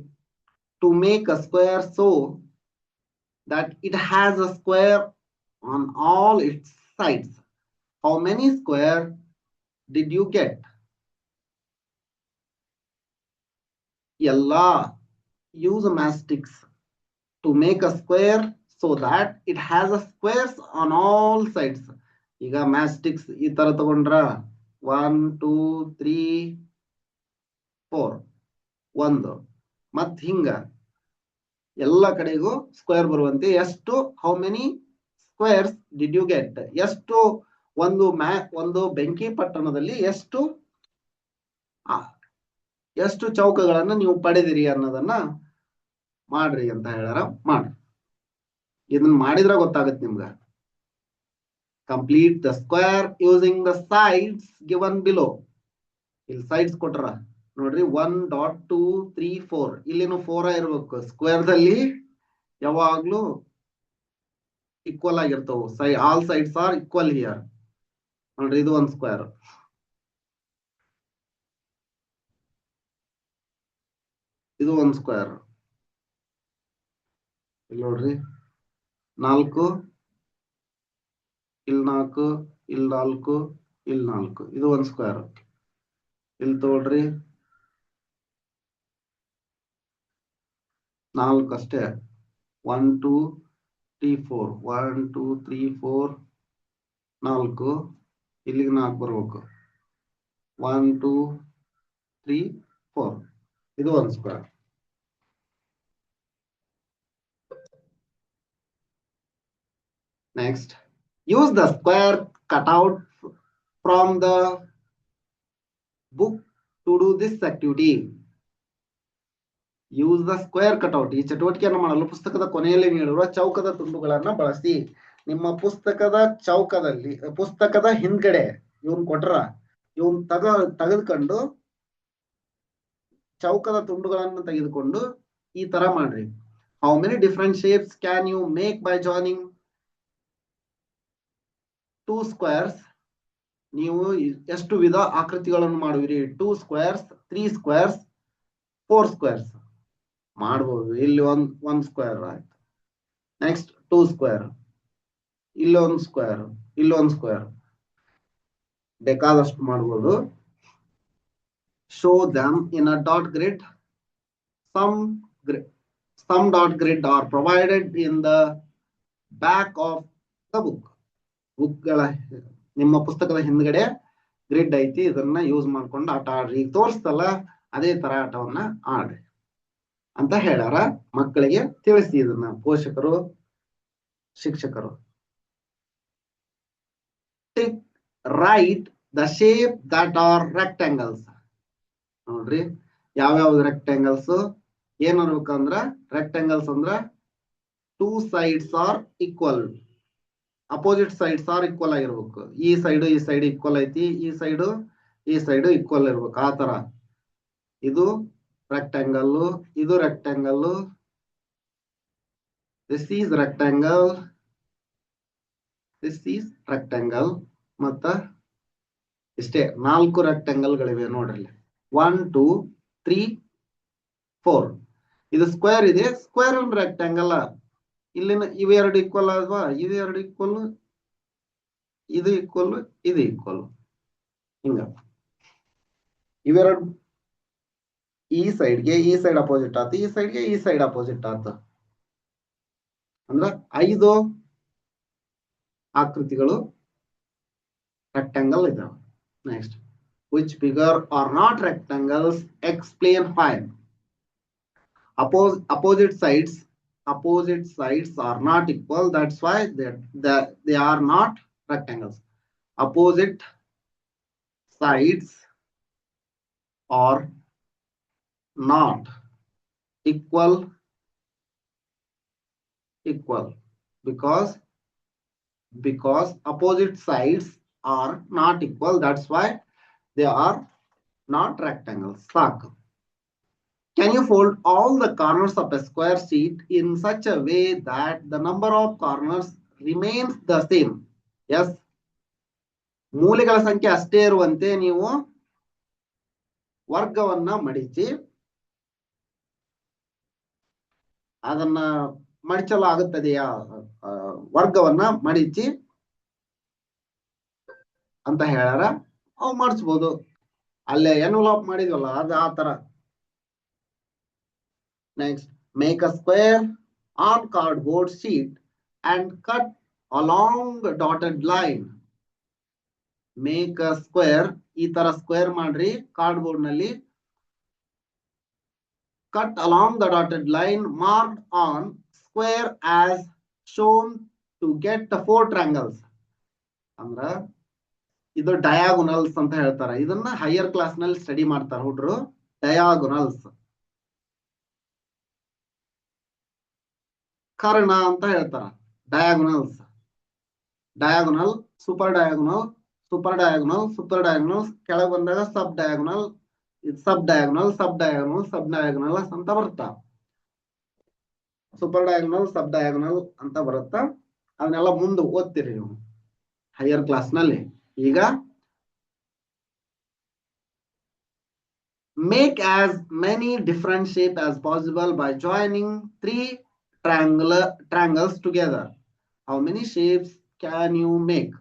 to make a square so that it has a square on all its sides. How many square did you get? Yalla, use a matchsticks to make a square so that it has a squares on all sides. ಈಗ ಮ್ಯಾಚ್ಸ್ಟಿಕ್ಸ್ ಈ ತರ ತಗೊಂಡ್ರ 1 2 3 4 1 ಮತ್ ಹಿಂಗ ಎಲ್ಲ ಕಡೆಗೂ square ಬರುವಂತೆ ಎಷ್ಟು, how many squares did you get, ಎಷ್ಟು ಒಂದು ಬೆಂಕಿ ಪಟ್ಟಣದಲ್ಲಿ ಎಷ್ಟು ಚೌಕಗಳನ್ನ ನೀವು ಪಡೆದಿರಿ ಅನ್ನೋದನ್ನ ಮಾಡ್ರಿ ಅಂತ ಹೇಳ್ಯಾರ. ಮಾಡ್ರಿ, ಇದನ್ನ ಮಾಡಿದ್ರ ಗೊತ್ತಾಗತ್ತೆ ನಿಮ್ಗ. Complete the square using the sides given below. ಇಲ್ಲಿ ಸೈಡ್ಸ್ ಕೊಟ್ರ ನೋಡ್ರಿ, 1 2 3 4, ಇಲ್ಲಿನೂ 4 ಇರ್ಬೇಕು. ಸ್ಕ್ವೇರ್ ದಲ್ಲಿ ಯಾವಾಗ್ಲೂ ಈಕ್ವಲ್ ಆಗಿರ್ತಾವ. All sides are equal here. ನೋಡ್ರಿ, ಇದು ಒಂದು ಸ್ಕ್ವೇರ್. ಇದು ಒಂದು ಸ್ಕ್ವೇರ್. ಇಲ್ಲಿ ನೋಡ್ರಿ, 4 ಇಲ್ಲಿ 4 ಇಲ್ಲಿ 4 ಇಲ್ಲಿ 4, ಇದು ಒಂದು ಸ್ಕ್ವೇರ್. ಇಲ್ಲಿ ತಗೊಳ್ರಿ 4 ಅಷ್ಟೇ. 1 2 3 4 1 2 3 4 4, ಇಲ್ಲಿಗೆ 4 ಬರ್ಬೇಕು. 1 2 3 4, ಇದು ಒಂದು square. Next, use the square cutout from the book to do this activity. Use the square cutout. ಈ ಚಟುವಟಿಕೆಯನ್ನು ಮಾಡಲು ಪುಸ್ತಕದ ಕೊನೆಯಲ್ಲಿ ನೀಡಿರುವ ಚೌಕದ ತುಂಡುಗಳನ್ನ ಬಳಸಿ. ನಿಮ್ಮ ಪುಸ್ತಕದ ಚೌಕದಲ್ಲಿ, ಪುಸ್ತಕದ ಹಿಂದ್ಗಡೆ ಇವನ್ ಕೊಟ್ರ, ಇವನ್ ತೆಗೆದುಕೊಂಡು ಚೌಕದ ತುಂಡುಗಳನ್ನು ತೆಗೆದುಕೊಂಡು ಈ ತರ ಮಾಡ್ರಿ. How many different shapes can you make by joining 2 squares? ನೀವು ಎಷ್ಟು ವಿಧ ಆಕೃತಿಗಳನ್ನು ಮಾಡುವಿರಿ? 2 ಸ್ಕ್ವೇರ್ಸ್, 3 ಸ್ಕ್ವೇರ್ಸ್, 4 ಸ್ಕ್ವೇರ್ಸ್ ಮಾಡಬಹುದು. ಇಲ್ಲಿ ಒಂದ್ ಸ್ಕ್ವೇರ್ ಆಯ್ತು. ನೆಕ್ಸ್ಟ್ 2 ಸ್ಕ್ವೇರ್, ಇಲ್ಲೊಂದು ಸ್ಕ್ವೇರ್, ಇಲ್ಲೊಂದು ಸ್ಕ್ವೇರ್, ಬೇಕಾದಷ್ಟು ಮಾಡಬಹುದು. Show them in a dot grid. Some dot grid are provided in the back of the book. ಬುಕ್ಗಳ ನಿಮ್ಮ ಪುಸ್ತಕದ ಹಿಂದ್ಗಡೆ ಗ್ರಿಡ್ ಐತಿ, ಇದನ್ನ ಯೂಸ್ ಮಾಡ್ಕೊಂಡು ಆಟ ಆಡ್ರಿ. ಈಗ ತೋರಿಸ್ತಲ್ಲ ಅದೇ ತರ ಆಟವನ್ನ ಆಡ್ರಿ ಅಂತ ಹೇಳ್ಯಾರ. ಮಕ್ಕಳಿಗೆ ತಿಳಿಸಿ ಇದನ್ನ ಪೋಷಕರು, ಶಿಕ್ಷಕರು. Tick right the shape that are rectangles. ನೋಡ್ರಿ ಯಾವ್ಯಾವ್ದು ರೆಕ್ಟಾಂಗಲ್ಸ್ ಏನ್ ಅನ್ಬೇಕಂದ್ರ, ರೆಕ್ಟಾಂಗಲ್ಸ್ ಅಂದ್ರ 2 sides are equal, opposite sides are equal ಆಗಿರ್ಬೇಕು. ಈ ಸೈಡ್ ಈಕ್ವಲ್ ಐತಿ, ಈ ಸೈಡ್ ಈಕ್ವಲ್ ಇರ್ಬೇಕು. ಆ ತರ ಇದು ರೆಕ್ಟಾಂಗಲ್, ಇದು rectangle, this is rectangle, this is rectangle. ಮತ್ತ ಇಷ್ಟೇ 4 ರೆಕ್ಟಾಂಗಲ್ ಗಳಿವೆ ನೋಡ್ರಿ. 1 2 3 4. ಇದು ಸ್ಕ್ವೇರ್ ಇದೆ, ಸ್ಕ್ವೇರ್ ಅಂಡ್ ರೆಕ್ಟಾಂಗಲ್. ಇಲ್ಲಿನ ಇವೆರಡು ಈಕ್ವಲ್ ಅಲ್ವಾ? ಇವೆರಡು ಈಕ್ವಲ್, ಇದು ಈಕ್ವಲ್, ಇದು ಈಕ್ವಲ್. ಹಿಂಗ ಇವೆರಡು ಈ ಸೈಡ್ಗೆ ಈ ಸೈಡ್ ಅಪೋಸಿಟ್ ಆತು, ಈ ಸೈಡ್ಗೆ ಈ ಸೈಡ್ ಅಪೋಸಿಟ್ ಆತು. ಅಂದ್ರ 5 ಆಕೃತಿಗಳು ರೆಕ್ಟಾಂಗಲ್ ಇದಾವೆ. Next, which figure are not rectangles? Explain why. Opposite sides are not equal. That's why they are not rectangles. Opposite sides are not equal because opposite sides are not equal. That's why they are not rectangles. ಸಾಕು. Can you fold all the corners of a square sheet in such a way that the number of corners remains the same? Yes. ಮೂಲೆಗಳ ಸಂಖ್ಯೆ ಅಷ್ಟೇ ಇರುವಂತೆ ನೀವು ವರ್ಗವನ್ನ ಮಡಿಚಿ ಅದನ್ನ ಮಡಿಚಲು ಆಗುತ್ತದೆಯಾ? ವರ್ಗವನ್ನ ಮಡಿಚಿ ಅಂತ ಹೇಳ್ಯಾರ. ಅವು ಮಾಡಿಸ್ಬೋದು. ಅಲ್ಲೇ ಎನ್ವಲಪ್ ಮಾಡಿದ್ವಲ್ಲ ಅದು ಆ ತರ. Next, make a square on cardboard sheet and cut along the dotted line. Make a square. ಈ ತರ ಸ್ಕ್ವೇರ್ ಮಾಡ್ರಿ ಕಾರ್ಡ್ಬೋರ್ಡ್ ನಲ್ಲಿ. Cut along the dotted line marked on square as shown to get the 4 triangles. ಅಂದ್ರ ಇದು diagonals ಅಂತ ಹೇಳ್ತಾರೆ. ಇದನ್ನ higher class ನಲ್ಲಿ ಸ್ಟಡಿ ಮಾಡ್ತಾರೆ ಹುಡ್ರು. ಡಯಾಗೋನಲ್ಸ್ ಕರ್ಣ ಅಂತ ಹೇಳ್ತಾರ. Diagonals, diagonal, super diagonal, super diagonal, super diagonal, ಕೆಳಗೆ ಬಂದಾಗ ಸಬ್ ಡಯಾಗೋನಲ್, ಸಬ್ ಡಯಾಗೋನಲ್, ಸಬ್ ಡಯಾಗೋನಲ್, ಸಬ್ ಡಯಾಗೋನಲ್ ಅಂತ ಬರುತ್ತಾ. ಸೂಪರ್ ಡಯಾಗೋನಲ್, ಸಬ್ ಡಯಾಗೋನಲ್ ಅಂತ ಬರುತ್ತಾ. ಅದನ್ನೆಲ್ಲ ಮುಂದೆ ಓದ್ತೀರಿ ನೀವು ಹೈಯರ್ ಕ್ಲಾಸ್ ನಲ್ಲಿ. ಈಗ make as many different shapes as possible by joining 3 triangles together. How many shapes can you make?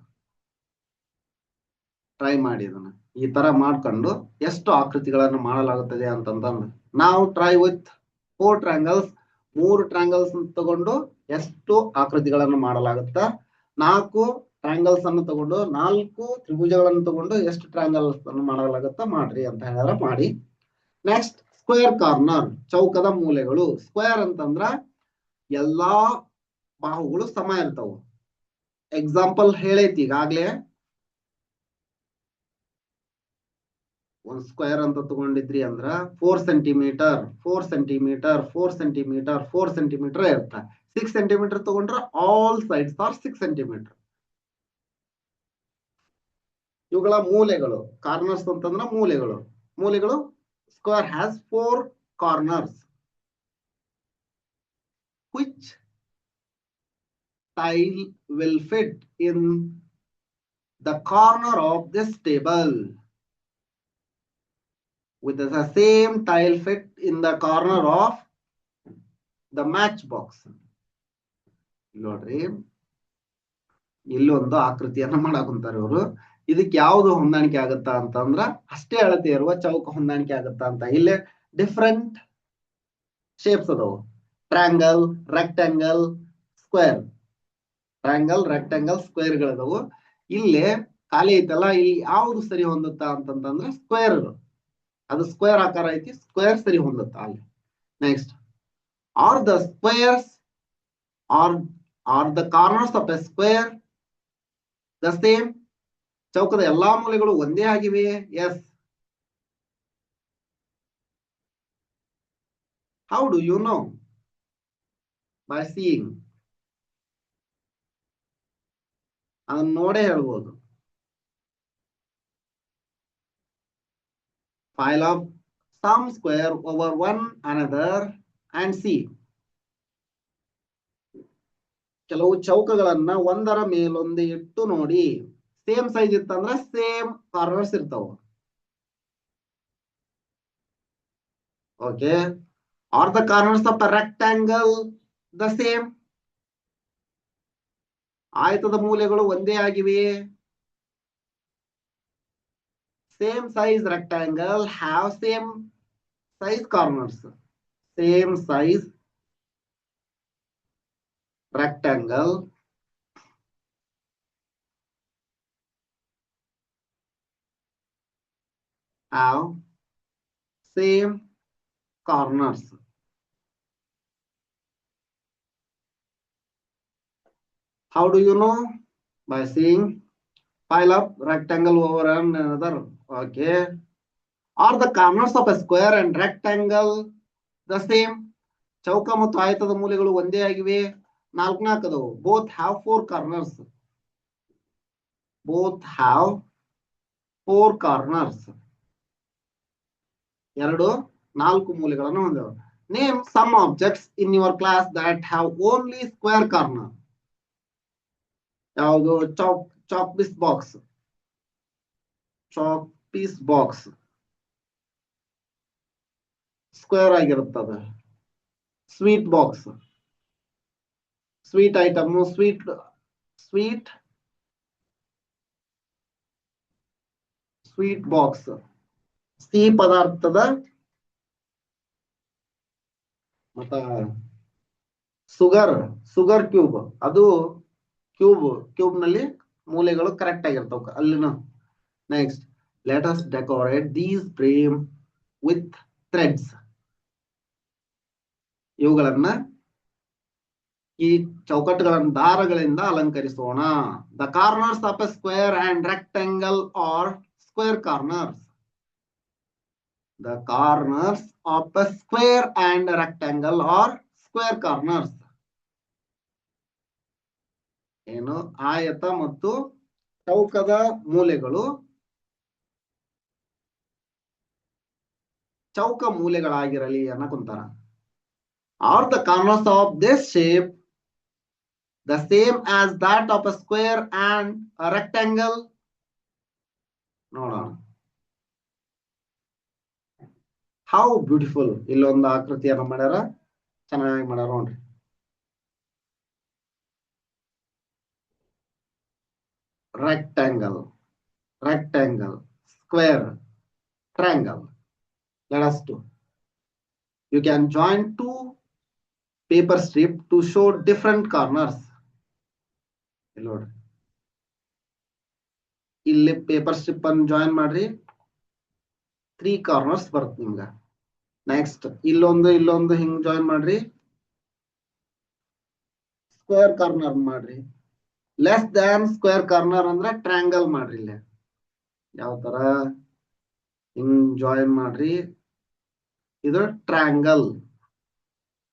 Try ಮಾಡಿ ಇದನ್ನ ಈ ತರ ಮಾಡ್ಕೊಂಡು ಎಷ್ಟು ಆಕೃತಿಗಳನ್ನು ಮಾಡಲಾಗುತ್ತದೆ ಅಂತಂದ್ರೆ. ನಾವು ಟ್ರೈ ವಿತ್ 4 triangles, 3 triangles ತಗೊಂಡು ಎಷ್ಟು ಆಕೃತಿಗಳನ್ನು ಮಾಡಲಾಗುತ್ತಾ. 4 triangles ಅನ್ನು ತಗೊಂಡು 4 ತ್ರಿಭುಜಗಳನ್ನು ತಗೊಂಡು ಎಷ್ಟು triangles ಅನ್ನು ಮಾಡಲಾಗುತ್ತಾ ಮಾಡ್ರಿ ಅಂತ ಹೇಳ್ಯಾರ. ಮಾಡಿ. ನೆಕ್ಸ್ಟ್, ಸ್ಕ್ವೇರ್ ಕಾರ್ನರ್, ಚೌಕದ ಮೂಲೆಗಳು. ಸ್ಕ್ವೇರ್ ಅಂತಂದ್ರ ಎಲ್ಲಾ ಬಾಹುಗಳು ಸಮ ಇರ್ತಾವ. ಎಕ್ಸಾಂಪಲ್ ಹೇಳೈತಿ ಈಗಾಗ್ಲೇ. ಒಂದ್ ಸ್ಕ್ವೇರ್ ಅಂತ ತಗೊಂಡಿದ್ರಿ ಅಂದ್ರ 4 ಸೆಂಟಿಮೀಟರ್ 4 ಸೆಂಟಿಮೀಟರ್ 4 ಸೆಂಟಿಮೀಟರ್ 4 ಸೆಂಟಿಮೀಟರ್ ಇರ್ತ. 6 ಸೆಂಟಿಮೀಟರ್ ತಗೊಂಡ್ರ ಆಲ್ ಸೈಡ್ಸ್ ಆರ್ 6 ಸೆಂಟಿಮೀಟರ್. ಇವುಗಳ ಮೂಲೆಗಳು, ಕಾರ್ನರ್ಸ್ ಅಂತಂದ್ರ ಮೂಲೆಗಳು. ಮೂಲೆಗಳು square has 4 corners. which tile will fit in the corner of this table? With the same tile fit in the corner of the matchbox. ನೋಡ್ರಿ, ಇಲ್ಲೊಂದು ಆಕೃತಿಯನ್ನ ಮಾಡಾಕುಂತಾರೆ ಇವರು. ಇದಕ್ಕೆ ಯಾವ್ದು ಹೊಂದಾಣಿಕೆ ಆಗುತ್ತಾ ಅಂತಂದ್ರ ಅಷ್ಟೇ ಅಳತೆ ಇರುವ ಚೌಕ ಹೊಂದಾಣಿಕೆ ಆಗುತ್ತಾ ಅಂತ. ಇಲ್ಲೇ ಡಿಫ್ರೆಂಟ್ ಶೇಪ್ಸ್ ಅದಾವು. Triangle, rectangle, square. Triangle, rectangle, square ಗಳದಾವು. ಇಲ್ಲೇ ಖಾಲಿ ಐತಲ್ಲ, ಇಲ್ಲಿ ಯಾವ್ದು ಸರಿ ಹೊಂದುತ್ತಾ ಅಂತಂತಂದ್ರೆ ಸ್ಕ್ವೇರ್. ಅದು ಸ್ಕ್ವೇರ್ ಆಕಾರ ಐತಿ, ಸ್ಕ್ವೇರ್ ಸರಿ ಹೊಂದುತ್ತಾ ಅಲ್ಲಿ. Next, are the squares are the corners of a square the same? ಚೌಕದ ಎಲ್ಲಾ ಮೂಲೆಗಳು ಒಂದೇ ಆಗಿವೆ. Yes. How do you know? By seeing. ಅದನ್ನ ನೋಡೇ ಹೇಳ್ಬೋದು. Pile up some square over one another and see. ಕೆಲವು ಚೌಕಗಳನ್ನ ಒಂದರ ಮೇಲೊಂದು ಇಟ್ಟು ನೋಡಿ. ಸೇಮ್ ಸೈಜ್ ಇತ್ತಂದ್ರ ಸೇಮ್ ಕಾರ್ನರ್ಸ್ ಇರ್ತಾವ. Okay. R the corners of a rectangle the same? ಆಯತದ ಮೂಲೆಗಳು ಒಂದೇ ಆಗಿವೆ. Same size rectangle have same size corners. Same size rectangle have same corners. How do you know? By seeing. Pile up rectangle over another. Okay. Are the corners of a square and rectangle the same? ಚೌಕ ಮತ್ತು ಆಯತದ ಮೂಲೆಗಳು ಒಂದೇ ಆಗಿವೆ. ನಾಲ್ಕನಾಕದವು. Both have 4 corners. Both have 4 corners. ಎರಡು 4 ಮೂಲೆಗಳನ್ನು ಹೊಂದಿವೆ. Name some objects in your class that have only square corner. ಯಾವುದು? chalk piece box. Chalk piece box square ಆಗಿರುತ್ತದೆ. Sweet box, sweet item, sweet box. ಸಿಹಿ ಪದಾರ್ಥದ ಮತ್ತ ಸುಗರ್ ಕ್ಯೂಬ್. ಅದು cube ನಲ್ಲಿ ಮೂಲೆಗಳು correct ಆಗಿರ್ತಾವ ಅಲ್ಲಿನ. Next, let us decorate these frame with threads. ಇವುಗಳನ್ನ, ಈ ಚೌಕಟ್ಟುಗಳನ್ನು ದಾರಗಳಿಂದ ಅಲಂಕರಿಸೋಣ. The corners of a square and rectangle are square corners. The corners of a square and rectangle are square corners. ಏನು? ಆಯತ ಮತ್ತು ಚೌಕದ ಮೂಲೆಗಳು ಚೌಕ ಮೂಲೆಗಳಾಗಿರಲಿ ಅನ್ನಕುಂತಾರ. Are the corners of this shape the same as that of a square and a rectangle? ನೋಡೋಣ. How beautiful. ಇಲ್ಲೊಂದು ಆಕೃತಿಯನ್ನು ಮಾಡ್ಯಾರ, ಚೆನ್ನಾಗಿ ಮಾಡ್ಯಾರ ನೋಡ್ರಿ. rectangle, square, triangle. Let us do. You can join 2 paper strip to show different corners. ಇಲ್ಲಿ paper strip ಅನ್ನು join ಮಾಡ್ರಿ, 3 ಕಾರ್ನರ್ಸ್ ಬರುತ್ತೆ ನಿಮ್ಗ. ನೆಕ್ಸ್ಟ್ ಇಲ್ಲೊಂದು ಹಿಂಗ್ ಜಾಯಿನ್ ಮಾಡ್ರಿ, ಸ್ಕ್ವೇರ್ ಕಾರ್ನರ್ ಮಾಡ್ರಿ. ಲೆಸ್ ದ್ಯಾನ್ ಸ್ಕ್ವೇರ್ ಕಾರ್ನರ್ ಅಂದ್ರೆ ಟ್ರ್ಯಾಂಗಲ್ ಮಾಡ್ರಿ ಇಲ್ಲಿ. ಯಾವ ತರ ಹಿಂಗ್ ಜಾಯಿನ್ ಮಾಡ್ರಿ, ಇದು ಟ್ರ್ಯಾಂಗಲ್.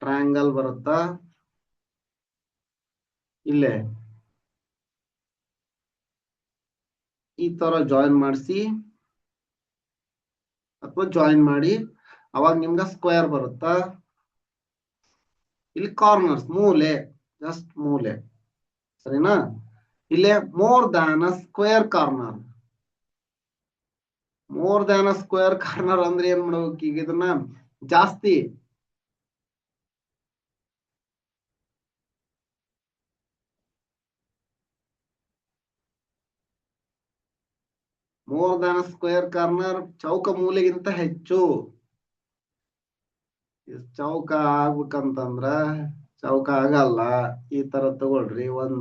ಟ್ರ್ಯಾಂಗಲ್ ಬರುತ್ತಾ ಇಲ್ಲೇ ಈ ತರ ಜಾಯಿನ್ ಮಾಡಿಸಿ ಅಥವಾ ಜಾಯಿನ್ ಮಾಡಿ, ಅವಾಗ ನಿಮ್ಗೆ ಸ್ಕ್ವೇರ್ ಬರುತ್ತಾ. ಇಲ್ಲಿ ಕಾರ್ನರ್ಸ್ ಮೂಲೆ, ಜಸ್ಟ್ ಮೂಲೆ, ಸರಿನಾ. ಇಲ್ಲೇ more than a square corner. More than a square corner ಅಂದ್ರೆ ಏನ್ ಮಾಡ್ಬೇಕು ಈಗ, ಇದನ್ನ ಜಾಸ್ತಿ ಮೋರ್ ದ್ಯಾನ್ ಸ್ಕ್ವೇರ್ ಕಾರ್ನರ್ ಚೌಕ ಮೂಲೆಗಿಂತ ಹೆಚ್ಚು. ಚೌಕ ಆಗ್ಬೇಕಂತಂದ್ರ ಚೌಕ ಆಗಲ್ಲ. ಈ ತರ ತಗೊಳ್ರಿ, 1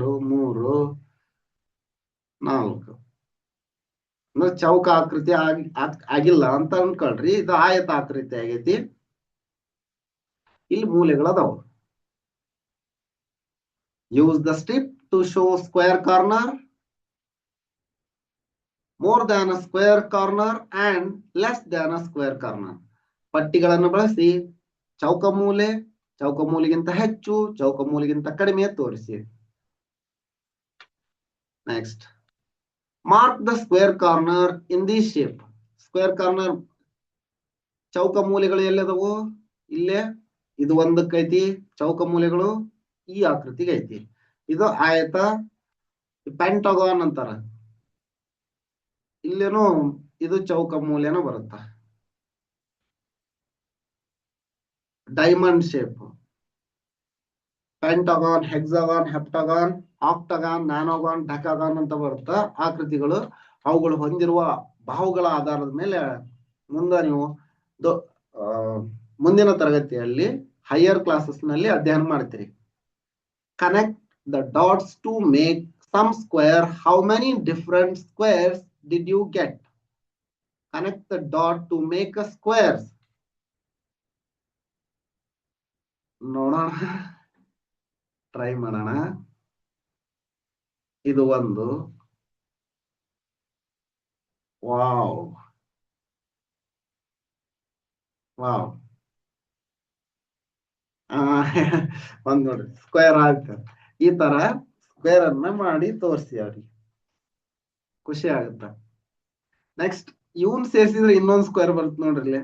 2 3 4 ಅಂದ್ರೆ ಚೌಕ ಆಕೃತಿ ಆಗಿಲ್ಲ ಅಂತ ಅನ್ಕೊಳ್ರಿ. ಇದು ಆಯತ ಆಕೃತಿ ಆಗೈತಿ. ಇಲ್ಲಿ ಮೂಲೆಗಳದಾವ. Use the strip to show square corner, more than a square corner and less than a square corner. ಪಟ್ಟಿಗಳನ್ನು ಬಳಸಿ ಚೌಕ ಮೂಲೆ, ಚೌಕ ಮೂಲೆಗಿಂತ ಹೆಚ್ಚು, ಚೌಕ ಮೂಲೆಗಿಂತ ಕಡಿಮೆ ತೋರಿಸಿ. Next, mark the square corner in the shape. Square corner ಚೌಕ ಮೂಲೆಗಳು ಎಲ್ಲದವು, ಇಲ್ಲೇ ಇದು ಒಂದಕ್ಕೈತಿ. ಚೌಕ ಮೂಲೆಗಳು ಈ ಆಕೃತಿಗೆ ಐತಿ. ಇದು ಆಯತ, ಪೆಂಟಗಾನ್ ಅಂತಾರ. ಇಲ್ಲೇನು ಇದು ಚೌಕ ಮೂಲೆನೂ ಬರುತ್ತ. ಡೈಮಂಡ್ ಶೇಪ್, ಪೆಂಟಗಾನ್, ಹೆಕ್ಸಾಗಾನ್, ಹೆಪ್ಟಗಾನ್, ಆಕ್ಟಗಾನ್, ನ್ಯಾನೋಗಾನ್, ಡೆಕಾಗಾನ್ ಅಂತ ಬರುತ್ತಾ ಆಕೃತಿಗಳು. ಅವುಗಳು ಹೊಂದಿರುವ ಬಾಹುಗಳ ಆಧಾರದ ಮೇಲೆ ಮುಂದೆ ನೀವು ಮುಂದಿನ ತರಗತಿಯಲ್ಲಿ ಹೈಯರ್ ಕ್ಲಾಸಸ್ ನಲ್ಲಿ ಅಧ್ಯಯನ ಮಾಡ್ತೀರಿ. Connect the dots to make some square. How many different squares did you get? Connect the dot to make a squares. ನೋಡೋಣ, ಟ್ರೈ ಮಾಡೋಣ. ಇದು ಒಂದು. ವಾವ್ ವಾವ್, ಒಂದ್ ನೋಡ್ರಿ ಸ್ಕ್ವೇರ್ ಆಗುತ್ತೆ. ಈ ತರ ಸ್ಕ್ವೇರ್ ಅನ್ನ ಮಾಡಿ ತೋರಿಸಿ ಅವ್ರಿಗೆ, ಖುಷಿ ಆಗುತ್ತ. ನೆಕ್ಸ್ಟ್, ಇವನ್ ಸೇರ್ಸಿದ್ರೆ ಇನ್ನೊಂದ್ ಸ್ಕ್ವೇರ್ ಬರುತ್ತೆ ನೋಡ್ರಿ.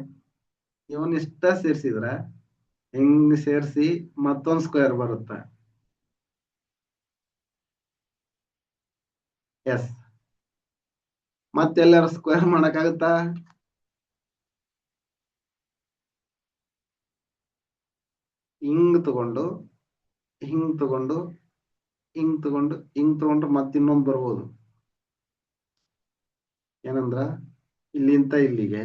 ಇವನ್ ಇಷ್ಟ ಸೇರ್ಸಿದ್ರ ಹಿಂಗ್ ಸೇರ್ಸಿ ಮತ್ತೊಂದ್ ಸ್ಕ್ವೇರ್ ಬರುತ್ತ. ಎಸ್, ಮತ್ತೆಲ್ಲಾರು ಸ್ಕ್ವೇರ್ ಮಾಡಕ್ಕಾಗುತ್ತಾ? ಹಿಂಗ್ ತಗೊಂಡು ಹಿಂಗ್ ತಗೊಂಡು ಹಿಂಗ್ ತಗೊಂಡು ಹಿಂಗ್ ತಗೊಂಡ್ರೆ ಮತ್ತೆ ಇನ್ನೊಂದು ಬರ್ಬೋದು. ಏನಂದ್ರ ಇಲ್ಲಿಂತ ಇಲ್ಲಿಗೆ,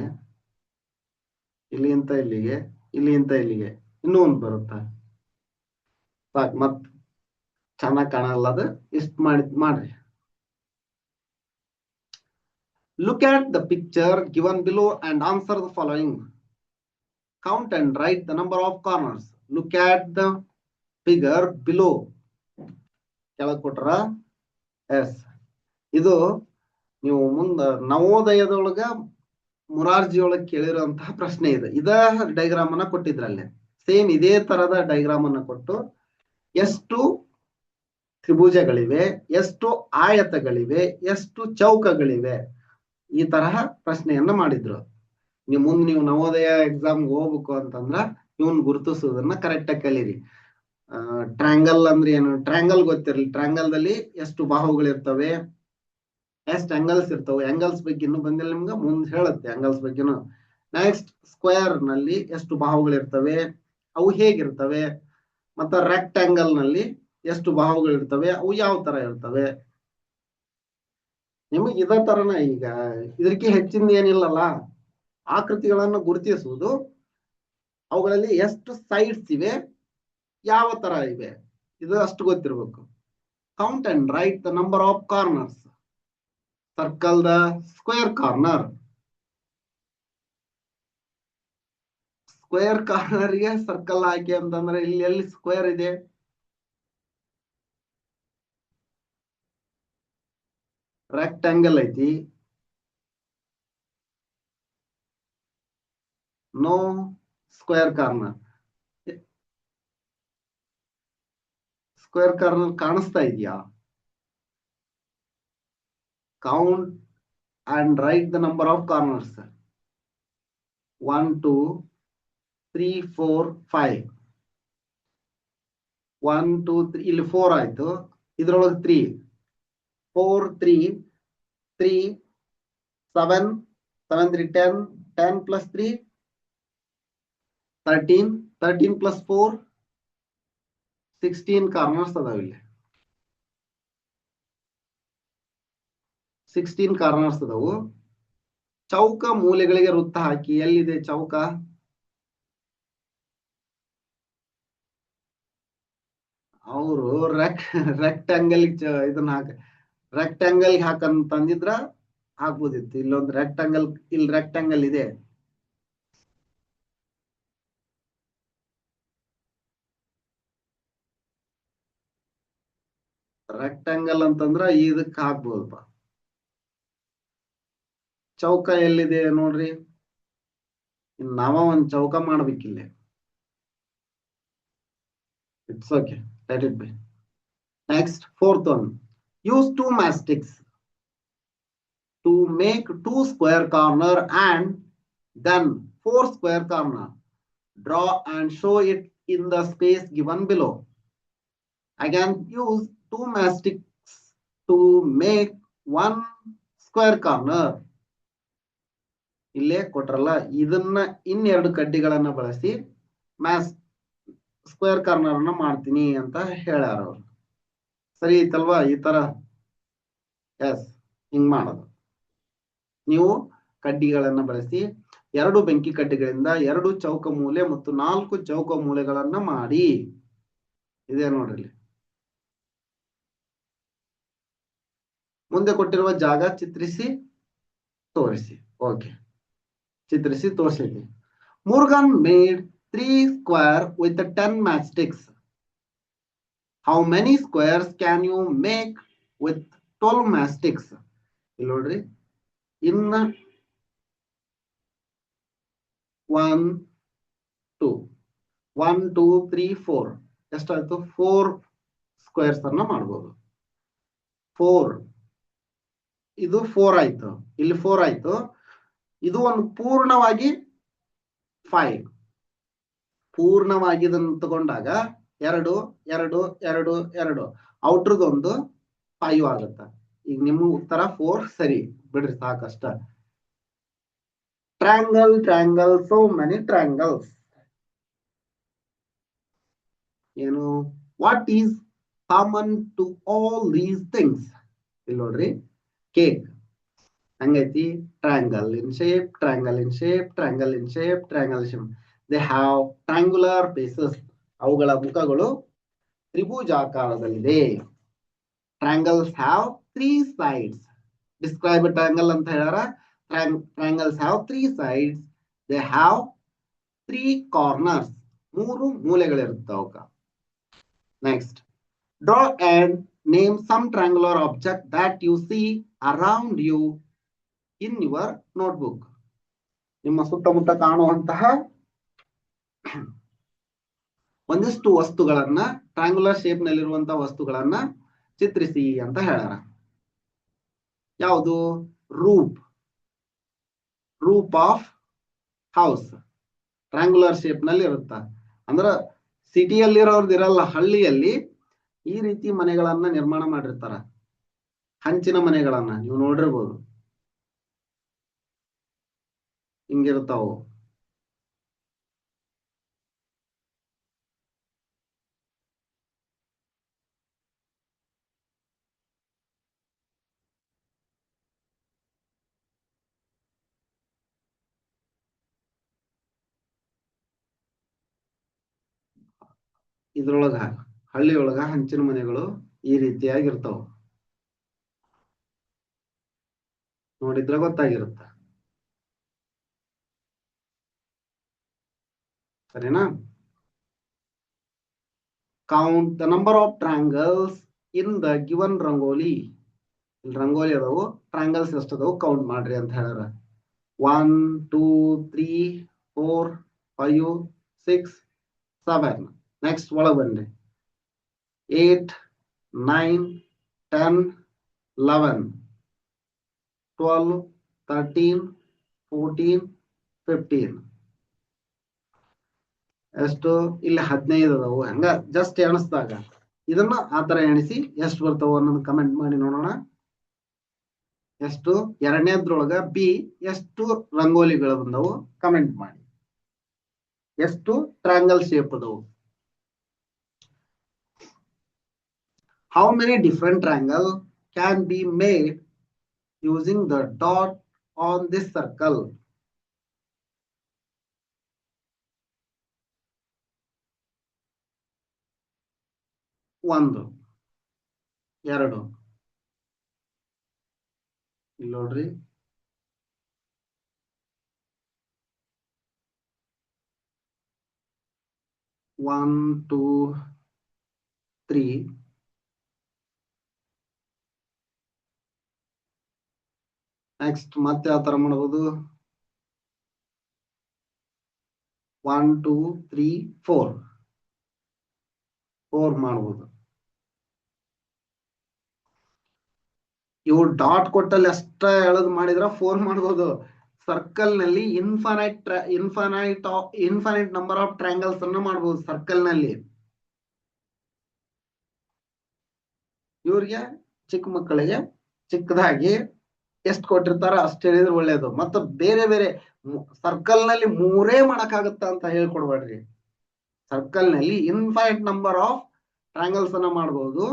ಇಲ್ಲಿಂತ ಇಲ್ಲಿಗೆ, ಇಲ್ಲಿಂತ ಇಲ್ಲಿಗೆ ಇನ್ನೂ ಒಂದು ಬರುತ್ತ. ಸಾಕ್, ಮತ್ ಚೆನ್ನಾಗ್ ಕಾಣಲ್ಲ ಅದು. ಇಷ್ಟ ಮಾಡ್ರಿ. Look at the picture given below and answer the following. Count and write the number of corners. Look at the figure below. ಕೆಳಗೆ ಕೊಟ್ರ. ಎಸ್, ಇದು ನೀವು ಮುಂದ ನವೋದಯದೊಳಗ ಮುರಾರ್ಜಿ ಒಳಗೆ ಕೇಳಿರುವಂತಹ ಪ್ರಶ್ನೆ ಇದೆ. ಇದ ಡೈಗ್ರಾಮ್ ಅನ್ನ ಕೊಟ್ಟಿದ್ರಲ್ಲೇ ಸೇಮ್ ಇದೇ ತರದ ಡೈಗ್ರಾಮ್ ಅನ್ನ ಕೊಟ್ಟು ಎಷ್ಟು ತ್ರಿಭುಜಗಳಿವೆ, ಎಷ್ಟು ಆಯತಗಳಿವೆ, ಎಷ್ಟು ಚೌಕಗಳಿವೆ, ಈ ತರಹ ಪ್ರಶ್ನೆಯನ್ನ ಮಾಡಿದ್ರು. ನೀವು ನವೋದಯ ಎಕ್ಸಾಮ್ ಹೋಗ್ಬೇಕು ಅಂತಂದ್ರ ಇವನ್ ಗುರುತಿಸೋದನ್ನ ಕರೆಕ್ಟ್ ಆಗಿ ಕಲೀರಿ. ಟ್ರ್ಯಾಂಗಲ್ ಅಂದ್ರೆ ಏನು, ಟ್ರ್ಯಾಂಗಲ್ ಗೊತ್ತಿರಲಿ. ಟ್ರ್ಯಾಂಗಲ್ ದಲ್ಲಿ ಎಷ್ಟು ಬಾಹುಗಳಿರ್ತವೆ, ಎಷ್ಟು ಆಂಗಲ್ಸ್ ಇರ್ತವೆ. ಆಂಗಲ್ಸ್ ಬಗ್ಗೆ ಇನ್ನು ಬಂದಿಲ್ಲ ನಿಮ್ಗೆ, ಮುಂದೆ ಹೇಳುತ್ತೆ ಆಂಗಲ್ಸ್ ಬಗ್ಗೆನು. ನೆಕ್ಸ್ಟ್, ಸ್ಕ್ವೇರ್ ನಲ್ಲಿ ಎಷ್ಟು ಬಾಹುಗಳಿರ್ತವೆ, ಅವು ಹೇಗಿರ್ತವೆ. ಮತ್ತ ರೆಕ್ಟಾಂಗಲ್ ನಲ್ಲಿ ಎಷ್ಟು ಬಾಹುಗಳಿರ್ತವೆ, ಅವು ಯಾವ ತರ ಇರ್ತವೆ. ನಿಮಗೆ ಇದೇ ತರನ, ಈಗ ಇದಕ್ಕೆ ಹೆಚ್ಚಿಂದ ಏನಿಲ್ಲಲ್ಲ. ಆಕೃತಿಗಳನ್ನು ಗುರುತಿಸುವುದು, ಅವುಗಳಲ್ಲಿ ಎಷ್ಟು ಸೈಡ್ಸ್ ಇವೆ, ಯಾವ ತರ ಇವೆ, ಇದು ಅಷ್ಟು ಗೊತ್ತಿರ್ಬೇಕು. Count and write the number of corners. Circle the square corner. Square corner ಗೆ ಸರ್ಕಲ್ ಹಾಕಿ ಅಂತಂದ್ರೆ ಇಲ್ಲಿ ಎಲ್ಲಿ ಸ್ಕ್ವೇರ್ ಇದೆ, ರೆಕ್ಟಾಂಗಲ್ ಐತಿ, no square corner. Square corner ಕಾಣಿಸ್ತಾ ಇದೆಯಾ? Count and write the number of corners. 1 2 3 4 5. 1 2 3 ಇಲ್ಲಿ 4 ಆಯ್ತು, ಇದ್ರೊಳಗೆ 3 4 3 3 7 7 3 10 10 plus 3 13 13 plus 4 16 ಕಾರ್ನರ್ಸ್ ಅದಾವ. ಇಲ್ಲಿ 16 ಕಾರ್ನರ್ಸ್ ಅದಾವು. ಚೌಕ ಮೂಲೆಗಳಿಗೆ ವೃತ್ತ ಹಾಕಿ. ಎಲ್ಲಿದೆ ಚೌಕ? ಅವರು ರೆಕ್ಟಾಂಗಲ್ ಇದನ್ನ ರೆಕ್ಟಾಂಗಲ್ ಹಾಕಂತಂದಿದ್ರ ಹಾಕ್ಬೋದಿತ್ತು. ಇಲ್ಲೊಂದು ರೆಕ್ಟಾಂಗಲ್, ಇಲ್ಲಿ ರೆಕ್ಟಾಂಗಲ್ ಇದೆ. ರೆಕ್ಟಾಂಗಲ್ ಅಂತಂದ್ರ ಇದಕ್ಕೆ ಹಾಕ್ಬೋದಪ್ಪ. ಚೌಕ ಎಲ್ಲಿದೆ ನೋಡ್ರಿ. ನಾವ ಒಂದ್ ಚೌಕ ಮಾಡ್ಬೇಕಿಲ್ಲ. It's okay, let it be. Next, fourth one. Use 2 matchsticks to make 2 square corner and then 4 square corner. Draw and show it in the space given below. Again, use 2 matchsticks to make 1 square corner. ಇಲ್ಲೇ ಕೊಟ್ರಲ್ಲ, ಇದನ್ನ ಇನ್ನೆರಡು ಕಡ್ಡಿಗಳನ್ನ ಬಳಸಿ square corner ಅನ್ನ ಮಾಡ್ತೀನಿ ಅಂತ ಹೇಳ್ಯಾರ ಅವರು. ಸರಿ ಐತಲ್ವಾ? ಈ ತರ ಎಸ್, ಹಿಂಗ್ ಮಾಡೋದು. ನೀವು ಕಡ್ಡಿಗಳನ್ನ ಬಳಸಿ 2 ಬೆಂಕಿ ಕಡ್ಡಿಗಳಿಂದ 2 ಚೌಕ ಮೂಲೆ ಮತ್ತು 4 ಚೌಕ ಮೂಲೆಗಳನ್ನ ಮಾಡಿ. ಇದೆ ನೋಡ್ರಿ. ಮುಂದೆ ಕೊಟ್ಟಿರುವ ಜಾಗ ಚಿತ್ರಿಸಿ ತೋರಿಸಿ. ಓಕೆ, ಚಿತ್ರಿಸಿ ತೋರಿಸಿದ್ವಿ. Murugan made 3 square with 10 matchsticks. How many squares can you make with 12 matchsticks? ಇಲ್ಲಿ ನೋಡ್ರಿ, ಇನ್ನ 1 2 1 2 3 4 ಎಷ್ಟಾಯ್ತು? 4 ಸ್ಕ್ವೇರ್ಸ್ ಅನ್ನ ಮಾಡ್ಬೋದು. 4 ಇದು 4 ಆಯ್ತು, ಇಲ್ಲಿ 4 ಆಯ್ತು. ಇದು ಒಂದು ಪೂರ್ಣವಾಗಿ 5. ಪೂರ್ಣವಾಗಿ ಇದನ್ನು ತಗೊಂಡಾಗ 2 2 2 2 ಔಟ್ರದೊಂದು 5 ಆಗುತ್ತ. ಈಗ ನಿಮ್ಮ ಉತ್ತರ 4 ಸರಿ ಬಿಡ್ರಿ, ಸಾಕಷ್ಟ. Triangle triangle, so many triangles. ಏನು? What is common to all these things? ಇಲ್ಲಿ ನೋಡ್ರಿ, ಕೇಕ್ ಹಂಗೈತಿ. Triangle in shape, triangle in shape, triangle in shape, triangle shape. They have triangular bases. ಅವುಗಳ ಮುಖಗಳು ತ್ರಿಭುಜಾಕಾರದಲ್ಲಿದೆ. Triangles have 3 sides. Describe triangle ಅಂತ ಹೇಳ್ಯಾರ. Triangles have 3 sides. They have 3 corners. 3 ಮೂಲೆಗಳಿರುತ್ತೆ ಅವಕ್ಕ. Next, draw and name some triangular object that you see around you in your notebook. ನಿಮ್ಮ ಸುತ್ತಮುತ್ತ ಕಾಣುವಂತಹ ಒಂದಿಷ್ಟು ವಸ್ತುಗಳನ್ನ, ಟ್ರಯಾಂಗುಲರ್ ಶೇಪ್ ನಲ್ಲಿರುವಂತಹ ವಸ್ತುಗಳನ್ನ ಚಿತ್ರಿಸಿ ಅಂತ ಹೇಳ್ಯಾರ. ಯಾವುದು? Roof. Roof of house triangular shape ನಲ್ಲಿ ಇರುತ್ತ. ಅಂದ್ರ ಸಿಟಿಯಲ್ಲಿರೋರ್ದು ಇರಲ್ಲ, ಹಳ್ಳಿಯಲ್ಲಿ ಈ ರೀತಿ ಮನೆಗಳನ್ನ ನಿರ್ಮಾಣ ಮಾಡಿರ್ತಾರ. ಹಂಚಿನ ಮನೆಗಳನ್ನ ನೀವು ನೋಡಿರ್ಬೋದು, ಹಿಂಗಿರ್ತಾವು. ಇದ್ರೊಳಗ ಹಳ್ಳಿಯೊಳಗ ಹಂಚಿನ ಮನೆಗಳು ಈ ರೀತಿಯಾಗಿರ್ತಾವ. ನೋಡಿದ್ರೆ ಗೊತ್ತಾಗಿರುತ್ತ. ಸರಿನಾ? Count the number of triangles in the given rangoli. ಇಲ್ಲಿ ರಂಗೋಲಿ ಅದಾವು, ಟ್ರಯಾಂಗಲ್ಸ್ ಎಷ್ಟು ಅದಾವು ಕೌಂಟ್ ಮಾಡ್ರಿ ಅಂತ ಹೇಳ್ಯಾರ. 1 2 3 4 5 6 7. ನೆಕ್ಸ್ಟ್ ಒಳಗೆ ಬನ್ರಿ. 8 9 10 11 12 13 14 15. ಎಷ್ಟು ಇಲ್ಲಿ 15 ಅದಾವು. ಹಂಗ ಜಸ್ಟ್ ಎಣಿಸ್ದಾಗ ಇದನ್ನ ಆತರ ಎಣಿಸಿ ಎಷ್ಟು ಬರ್ತಾವ ಅನ್ನೋದು ಕಮೆಂಟ್ ಮಾಡಿ ನೋಡೋಣ. ಎಷ್ಟು ಎರಡನೇದ್ರೊಳಗ ಬಿ ಎಷ್ಟು ರಂಗೋಲಿಗಳು ಬಂದವು ಕಮೆಂಟ್ ಮಾಡಿ. ಎಷ್ಟು ಟ್ರಯಾಂಗಲ್ ಶೇಪ್ ಅದಾವು. How many different triangle can be made using the dot on this circle? ಒಂದು, ಎರಡು, ಇಲ್ಲಿ ನೋಡ್ರಿ 1 2 3. ನೆಕ್ಸ್ಟ್ ಮತ್ತೆ ಯಾವ ತರ ಮಾಡಬಹುದು? 1 2 3 4 ಮಾಡಬಹುದು. ಇವು ಡಾಟ್ ಕೊಟ್ಟಲ್ಲಿ ಅಷ್ಟ ಎಳೆದು ಮಾಡಿದ್ರ 4 ಮಾಡಬಹುದು. ಸರ್ಕಲ್ ನಲ್ಲಿ ಇನ್ಫೈನೈಟ್ ನಂಬರ್ ಆಫ್ ಟ್ರಯಾಂಗಲ್ಸ್ ಅನ್ನ ಮಾಡಬಹುದು ಸರ್ಕಲ್ ನಲ್ಲಿ. ಇವ್ರಿಗೆ ಚಿಕ್ಕ ಮಕ್ಕಳಿಗೆ ಚಿಕ್ಕದಾಗಿ ಎಷ್ಟು ಕೊಟ್ಟಿರ್ತಾರ ಅಷ್ಟು ಹೇಳಿದ್ರೆ ಒಳ್ಳೇದು. ಮತ್ತೆ ಬೇರೆ ಬೇರೆ ಸರ್ಕಲ್ ನಲ್ಲಿ 3 ಮಾಡಕ್ಕಾಗತ್ತ ಅಂತ ಹೇಳ್ಕೊಡ್ಬೇಡ್ರಿ. ಸರ್ಕಲ್ ನಲ್ಲಿ ಇನ್ಫೈನೈಟ್ ನಂಬರ್ ಆಫ್ ಟ್ರಯಾಂಗಲ್ಸ್ ಅನ್ನ ಮಾಡಬಹುದು.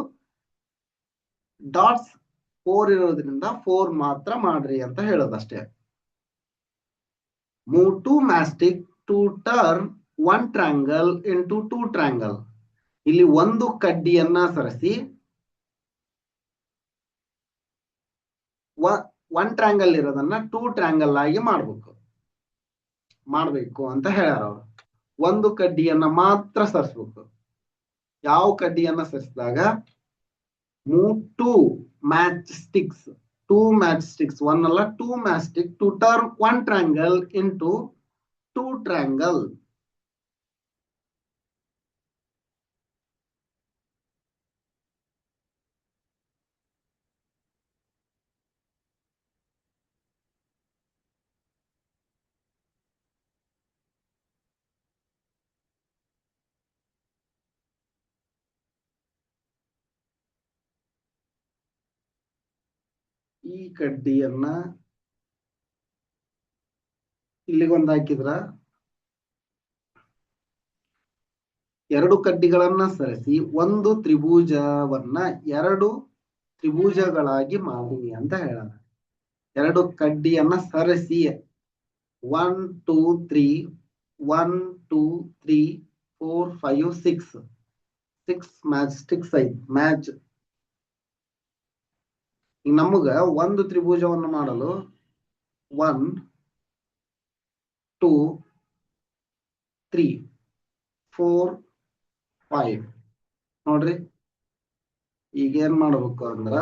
ಡಾಟ್ಸ್ 4 ಇರೋದ್ರಿಂದ 4 ಮಾತ್ರ ಮಾಡ್ರಿ ಅಂತ ಹೇಳೋದಷ್ಟೇ. Move 2 mastic to turn 1 triangle into 2 triangle. ಇಲ್ಲಿ ಒಂದು ಕಡ್ಡಿಯನ್ನ ಸರಿಸಿ 1 ಟ್ರಯಾಂಗಲ್ ಇರೋದನ್ನ 2 ಟ್ರಯಾಂಗಲ್ ಆಗಿ ಮಾಡ್ಬೇಕು ಅಂತ ಹೇಳ್ಯಾರ ಅವರು. ಒಂದು ಕಡ್ಡಿಯನ್ನ ಮಾತ್ರ ಸರಿಸ್ಬೇಕು. ಯಾವ ಕಡ್ಡಿಯನ್ನ ಸರಿಸಿದಾಗ move 2 matchsticks, 1 ಅಲ್ಲ 2 matchstick to turn 1 triangle into 2 triangle. ಈ ಕಡ್ಡಿಯನ್ನ ಇಲ್ಲಿಗೊಂದು ಹಾಕಿದ್ರ 2 ಕಡ್ಡಿಗಳನ್ನ ಸರಿಸಿ ಒಂದು ತ್ರಿಭುಜವನ್ನ 2 ತ್ರಿಭುಜಗಳಾಗಿ ಮಾಡಿ ಅಂತ ಹೇಳ. 2 ಕಡ್ಡಿಯನ್ನ ಸರಿಸಿ 1 2 3 1 2 3 4 5 6 ಮ್ಯಾಚ್ ಸ್ಟಿಕ್ಸ್ ಐತಿ ಮ್ಯಾಚ್. ನಮಗ ಒಂದು ತ್ರಿಭುಜವನ್ನು ಮಾಡಲು 1 2 3 4 5 ನೋಡ್ರಿ. ಈಗ ಏನ್ ಮಾಡ್ಬೇಕು ಅಂದ್ರ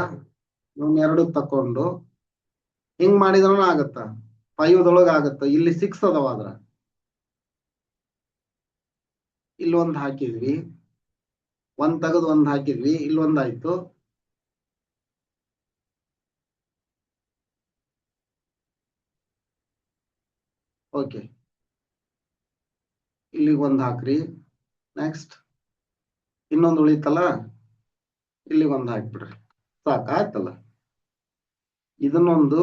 ಇವನ್ 2 ತಕೊಂಡು ಹಿಂಗ್ ಮಾಡಿದ್ರೂ ಆಗತ್ತ. 5 ಆಗತ್ತ. ಇಲ್ಲಿ 6 ಅದಾವ. ಆದ್ರ ಇಲ್ಲೊಂದ್ ಹಾಕಿದ್ವಿ, 1 ತೆಗೆದು 1 ಹಾಕಿದ್ವಿ, ಇಲ್ಲೊಂದಾಯ್ತು. ಓಕೆ, ಇಲ್ಲಿಗೆ 1 ಹಾಕ್ರಿ. ನೆಕ್ಸ್ಟ್ ಇನ್ನೊಂದು ಉಳಿತಲ್ಲ, ಇಲ್ಲಿಗೆ 1 ಹಾಕ್ಬಿಡ್ರಿ. ಸಾಕಾಯ್ತಲ್ಲ. ಇದನ್ನೊಂದು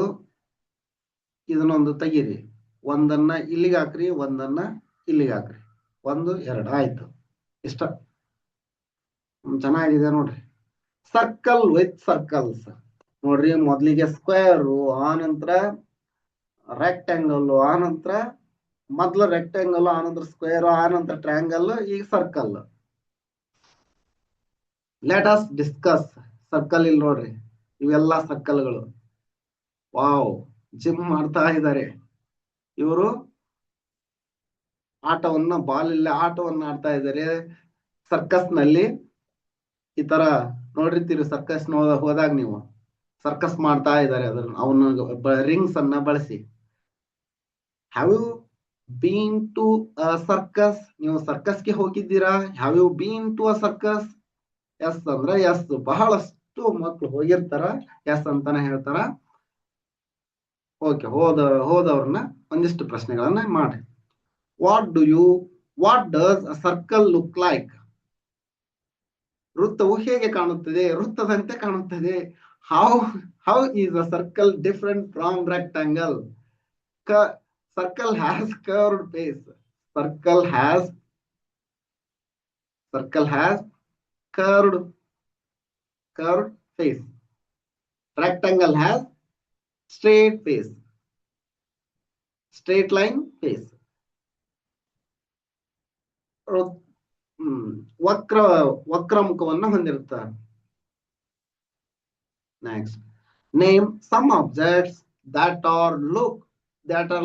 ತೆಗೀರಿ. ಒಂದನ್ನ ಇಲ್ಲಿಗೆ ಹಾಕ್ರಿ, ಒಂದನ್ನ ಇಲ್ಲಿಗೆ ಹಾಕ್ರಿ. 1 2 ಆಯ್ತು. ಇಷ್ಟ ಚೆನ್ನಾಗಿದೆ ನೋಡ್ರಿ. ಸರ್ಕಲ್ ವಿತ್ ಸರ್ಕಲ್ಸ್ ನೋಡ್ರಿ. ಮೊದ್ಲಿಗೆ ಸ್ಕ್ವೇರ್, ಆನಂತರ ರೆಕ್ಟಾಂಗಲ್, ಆನಂತರ ಮೊದ್ಲು ರೆಕ್ಟಾಂಗಲ್, ಆನಂತರ ಸ್ಕ್ವೇರ್, ಆನಂತರ ಟ್ರಯಾಂಗಲ್, ಈಗ circle. Let us discuss circle. ಇಲ್ಲಿ ನೋಡ್ರಿ, ಇವೆಲ್ಲ ಸರ್ಕಲ್ಗಳು. ವಾವ್, ಜಿಮ್ ಮಾಡ್ತಾ ಇದ್ದಾರೆ ಇವರು. ಬಾಲ್ ಆಟವನ್ನ ಆಡ್ತಾ ಇದ್ದಾರೆ ಸರ್ಕಸ್ ನಲ್ಲಿ. ಈ ತರ ನೋಡಿರ್ತೀರಿ ಸರ್ಕಸ್ ಹೋದಾಗ ನೀವು. ಸರ್ಕಸ್ ಮಾಡ್ತಾ ಇದ್ದಾರೆ ಅದನ್ನ ಅವನ್ನ ರಿಂಗ್ಸ್ ಅನ್ನ ಬಳಸಿ. Have you been to a circus? ನೀವು ಸರ್ಕಸ್ಗೆ ಹೋಗಿದ್ದೀರಾ? Have you been to a circus? Yes ಅಂದ್ರೆ ಎಸ್, ಬಹಳಷ್ಟು ಮಕ್ಕಳು ಹೋಗಿರ್ತಾರ, ಎಸ್ ಅಂತಾನೆ ಹೇಳ್ತಾರ. ಓಕೆ, ಹೋದವ್ರನ್ನ ಒಂದಿಷ್ಟು ಪ್ರಶ್ನೆಗಳನ್ನ ಮಾಡಿ. What does a circle look like? ವೃತ್ತವು ಹೇಗೆ ಕಾಣುತ್ತದೆ? ವೃತ್ತದಂತೆ ಕಾಣುತ್ತದೆ. How is a circle different from rectangle? Circle has curved face. Circle has curved face. Rectangle has straight face, straight line face. ವಕ್ರ ಮುಖವನ್ನು ಹೊಂದಿರುತ್ತಾರೆ. Next, name some objects that are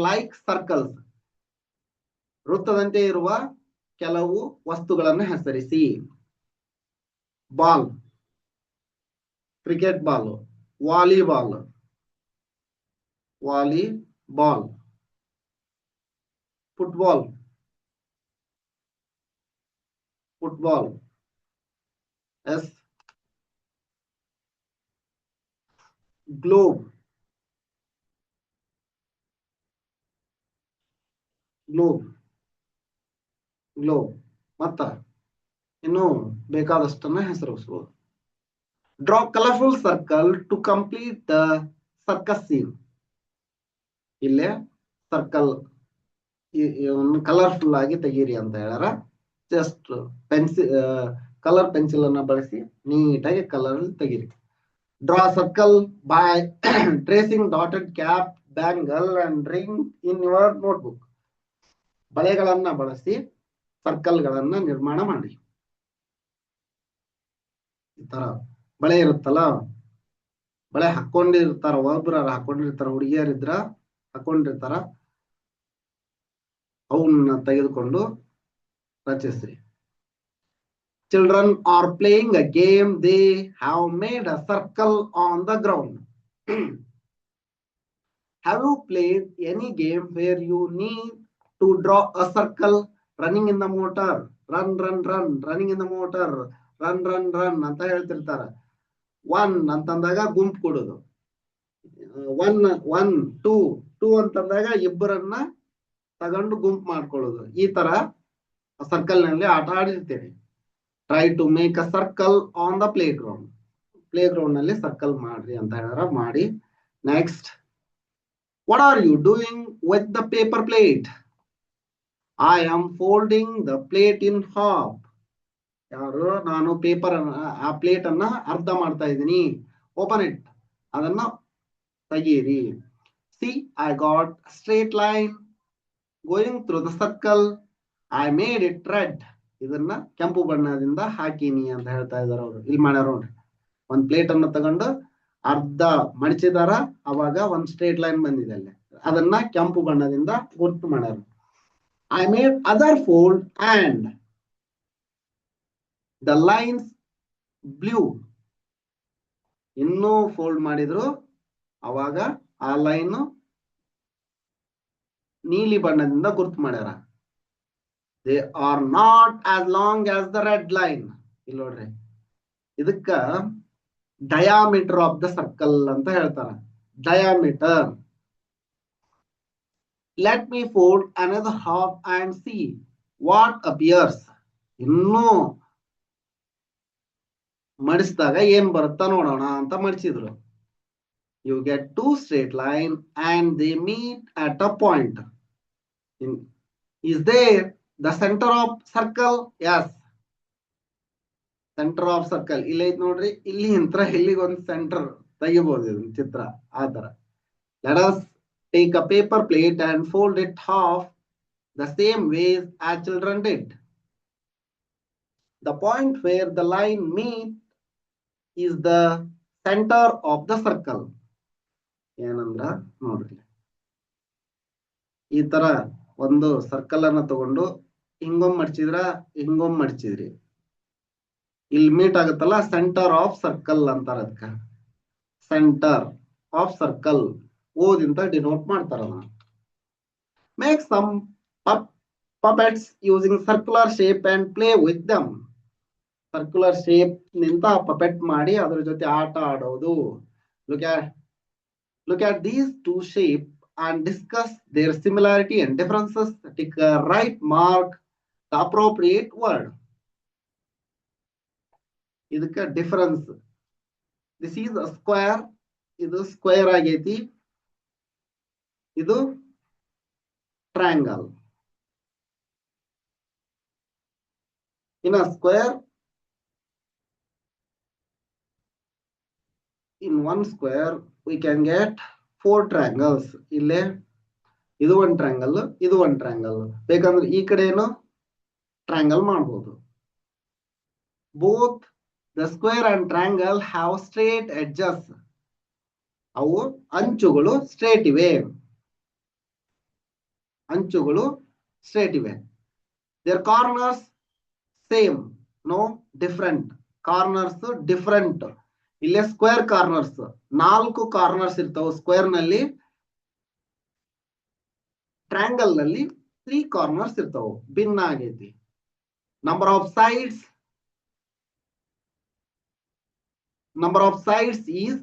like circles. ವೃತ್ತದಂತೆ ಇರುವ ಕೆಲವು ವಸ್ತುಗಳನ್ನು ಹೆಸರಿಸಿ. Ball, cricket ball. Volleyball, football, yes. Globe, ಮತ್ತ ಇನ್ನು ಬೇಕಾದಷ್ಟನ್ನ ಹೆಸರಿಸಬಹುದು. Draw colourful circle to complete the circus scene. ಇಲ್ಲೇ ಸರ್ಕಲ್ ಕಲರ್ಫುಲ್ ಆಗಿ ತೆಗೀರಿ ಅಂತ ಹೇಳ್ಯಾರ. ಜಸ್ಟ್ ಕಲರ್ ಪೆನ್ಸಿಲ್ ಅನ್ನ ಬಳಸಿ ನೀಟಾಗಿ ಕಲರ್ ತೆಗೀರಿ. Draw circle by tracing dotted cap, bangle and ring in your notebook. ಬಳೆಗಳನ್ನ ಬಳಸಿ ಸರ್ಕಲ್ಗಳನ್ನ ನಿರ್ಮಾಣ ಮಾಡಿ. ಈ ತರ ಬಳೆ ಇರುತ್ತಲ್ಲ, ಬಳೆ ಹಾಕೊಂಡಿರ್ತಾರ, ಒಬ್ಬರ ಹಾಕೊಂಡಿರ್ತಾರ, ಹುಡುಗಿಯರಿದ್ರ ಹಾಕೊಂಡಿರ್ತಾರ, ಅವನ್ನ ತೆಗೆದುಕೊಂಡು ರಚಿಸ್ರಿ. Children are playing a game. They have made a circle on the ground. Have you played any game where you need to draw a circle? Running in the motor, run running in the motor, run ಅಂತ ಹೇಳ್ತಿರ್ತಾರ. 1 ಅಂತಂದಾಗ ಗುಂಪು ಕೊಡೋದು, 1 2 ಅಂತಂದಾಗ ಇಬ್ಬರನ್ನ ತಗೊಂಡು ಗುಂಪು ಮಾಡ್ಕೊಳ್ಳೋದು. ಈ ತರ ಸರ್ಕಲ್ ನಲ್ಲಿ ಆಟ ಆಡಿರ್ತೇವೆ. Try to make a circle on the play ground ನಲ್ಲಿ ಸರ್ಕಲ್ ಮಾಡ್ರಿ ಅಂತ ಹೇಳ್ಯಾರ, ಮಾಡಿ. Next, what are you doing with the paper plate? I am folding the plate in half. ಯಾರು? ನಾನು ಆ ಪ್ಲೇಟ್ ಅನ್ನ ಅರ್ಧ ಮಾಡ್ತಾ ಇದ್ದೀನಿ. ಓಪನ್ ಇಟ್, ಅದನ್ನ ತೆಗೀರಿ. C, I got straight line going through the circle. I made it red. ಇದನ್ನ ಕೆಂಪು ಬಣ್ಣದಿಂದ ಹಾಕಿನಿ ಅಂತ ಹೇಳ್ತಾ ಇದಾರೆ ಅವರು. ಇಲ್ಲಿ ಮಾಡ್ಯಾರ ನೋಡ್ರಿ, ಒಂದ್ ಪ್ಲೇಟ್ ಅನ್ನ ತಗೊಂಡು ಅರ್ಧ ಮಡಿಚಿದಾರ, ಅವಾಗ ಒಂದ್ ಸ್ಟ್ರೇಟ್ ಲೈನ್ ಬಂದಿದೆ ಅಲ್ಲಿ, ಅದನ್ನ ಕೆಂಪು ಬಣ್ಣದಿಂದ ಗುರ್ತು ಮಾಡ್ಯಾರ. I made other fold and the lines blue. ಇನ್ನೂ ಫೋಲ್ಡ್ ಮಾಡಿದ್ರು, ಅವಾಗ ಆ ಲೈನ್ ನೀಲಿ ಬಣ್ಣದಿಂದ ಗುರ್ತು ಮಾಡ್ಯಾರ. They are not as long as the red line. ಇಲ್ಲಿ ನೋಡ್ರಿ, ಇದಕ್ಕ ಡಯಾಮೀಟರ್ ಆಫ್ ದ ಸರ್ಕಲ್ ಅಂತ ಹೇಳ್ತಾರ. Diameter. Let me fold another half and see what appears. ಇನ್ನೂ ಮಡಿಸಿದಾಗ ಏನ್ ಬರುತ್ತಾ ನೋಡೋಣ ಅಂತ ಮಡಿಸಿದ್ರು. You get 2 straight line and they meet at a point. Is there the center of circle? Yes, center of circle ಇಲ್ಲಿ ಐತ್ ನೋಡ್ರಿ. ಇಲ್ಲಿ ಇಂತ್ರ ಇಲ್ಲಿಗೆ ಒಂದು ಸೆಂಟರ್ ತೆಗಿಬಹುದು, ಇದನ್ನ ಚಿತ್ರ ಆ ತರ. Let us take a paper plate and fold it half the same ways as children did. The point where the line meet is the center of the circle. ಏನಂದ್ರ ನೋಡ್ರಿ, ಈ ತರ ಒಂದು ಸರ್ಕಲ್ ಅನ್ನ ತಗೊಂಡು ಹಿಂಗೊಮ್ಮೆ ಮಡ್ಚಿದ್ರಿ, ಇಲ್ಲಿ ಮೀಟ್ ಆಗುತ್ತಲ್ಲ, ಸೆಂಟರ್ ಆಫ್ ಸರ್ಕಲ್ ಅಂತಾರ ಅದಕ್ಕ. ಸೆಂಟರ್ ಆಫ್ ಸರ್ಕಲ್ ಓದಿಂದ ಡಿನೋಟ್ ಮಾಡ್ತಾರ. Make some puppets using circular shape and play with them. Circular shape ನಿಂತ ಪಪೆಟ್ ಮಾಡಿ ಅದ್ರ ಜೊತೆ ಆಟ ಆಡೋದು. Look at these two shape and discuss their similarity and differences. Tick a right mark the appropriate word. ಇದಕ್ಕ difference. This is a square. ಇದು square ಆಗೈತಿ. ಇದು triangle. In a square, in one square we can get 4 triangles. ಇಲ್ಲೇ ಇದು ಒಂದು triangle, ಇದು ಒಂದು triangle. ಬೇಕಂದ್ರೆ ಈ ಕಡೆ ಏನು ಟ್ರಯಾಂಗಲ್ ಮಾಡಬಹುದು. Both the square and triangle have straight edges. ಅವು ಅಂಚುಗಳು ಸ್ಟ್ರೇಟ್ ಇವೆ. ಅಂಚುಗಳು ಸ್ಟ್ರೇಟ್ ಇವೆ. Their corners same, no different. Corners different. ಇಲ್ಲೇ ಸ್ಕ್ವೇರ್ ಕಾರ್ನರ್ಸ್ 4 ಕಾರ್ನರ್ಸ್ ಇರ್ತಾವೆ ಸ್ಕ್ವೇರ್ ನಲ್ಲಿ. ಟ್ರಯಾಂಗಲ್ ನಲ್ಲಿ 3 ಕಾರ್ನರ್ಸ್ ಇರ್ತಾವೆ. ಭಿನ್ನ ಆಗೈತಿ. Number of sides is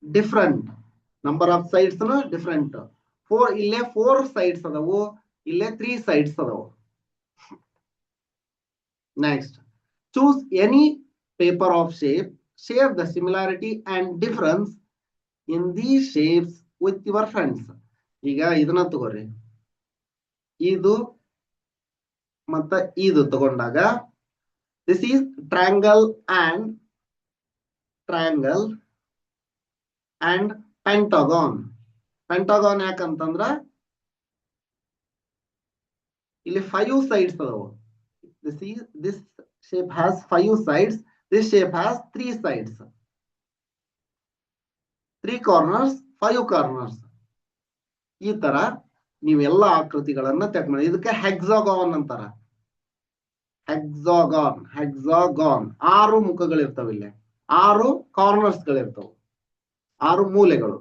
different. Number of sides different. ಇಲ್ಲೇ 4 ಸೈಡ್ಸ್ ಅದಾವು, ಇಲ್ಲೇ 3 ಸೈಡ್ಸ್ ಅದಾವು. Next, choose any paper of shape. Share the similarity and difference in these shapes with your friends. ಈಗ ಇದನ್ನ ತಗೋರಿ. ಇದು ಮತ್ತ ಇದು ತಗೊಂಡಾಗ this is triangle and pentagon. Pentagon ಯಾಕಂತಂದ್ರ ಇಲ್ಲಿ 5 sides ಅದಾವು. This shape has 5 sides. This shape has 3 sides. 3 corners, 5 corners. ಈ ತರ ನೀವೆಲ್ಲ ಆಕೃತಿಗಳನ್ನ ತೆಗೆದುಕೊಳ್ಳಿ. ಇದಕ್ಕೆ ಹೆಕ್ಸಾಗಾನ್ ಅಂತಾರ. ಹೆಕ್ಸಾಗಾನ್ 6 ಮುಖಗಳಿರ್ತಾವೆ. ಇಲ್ಲಿ 6 ಕಾರ್ನರ್ಸ್ ಗಳಿರ್ತಾವೆ, 6 ಮೂಲೆಗಳು.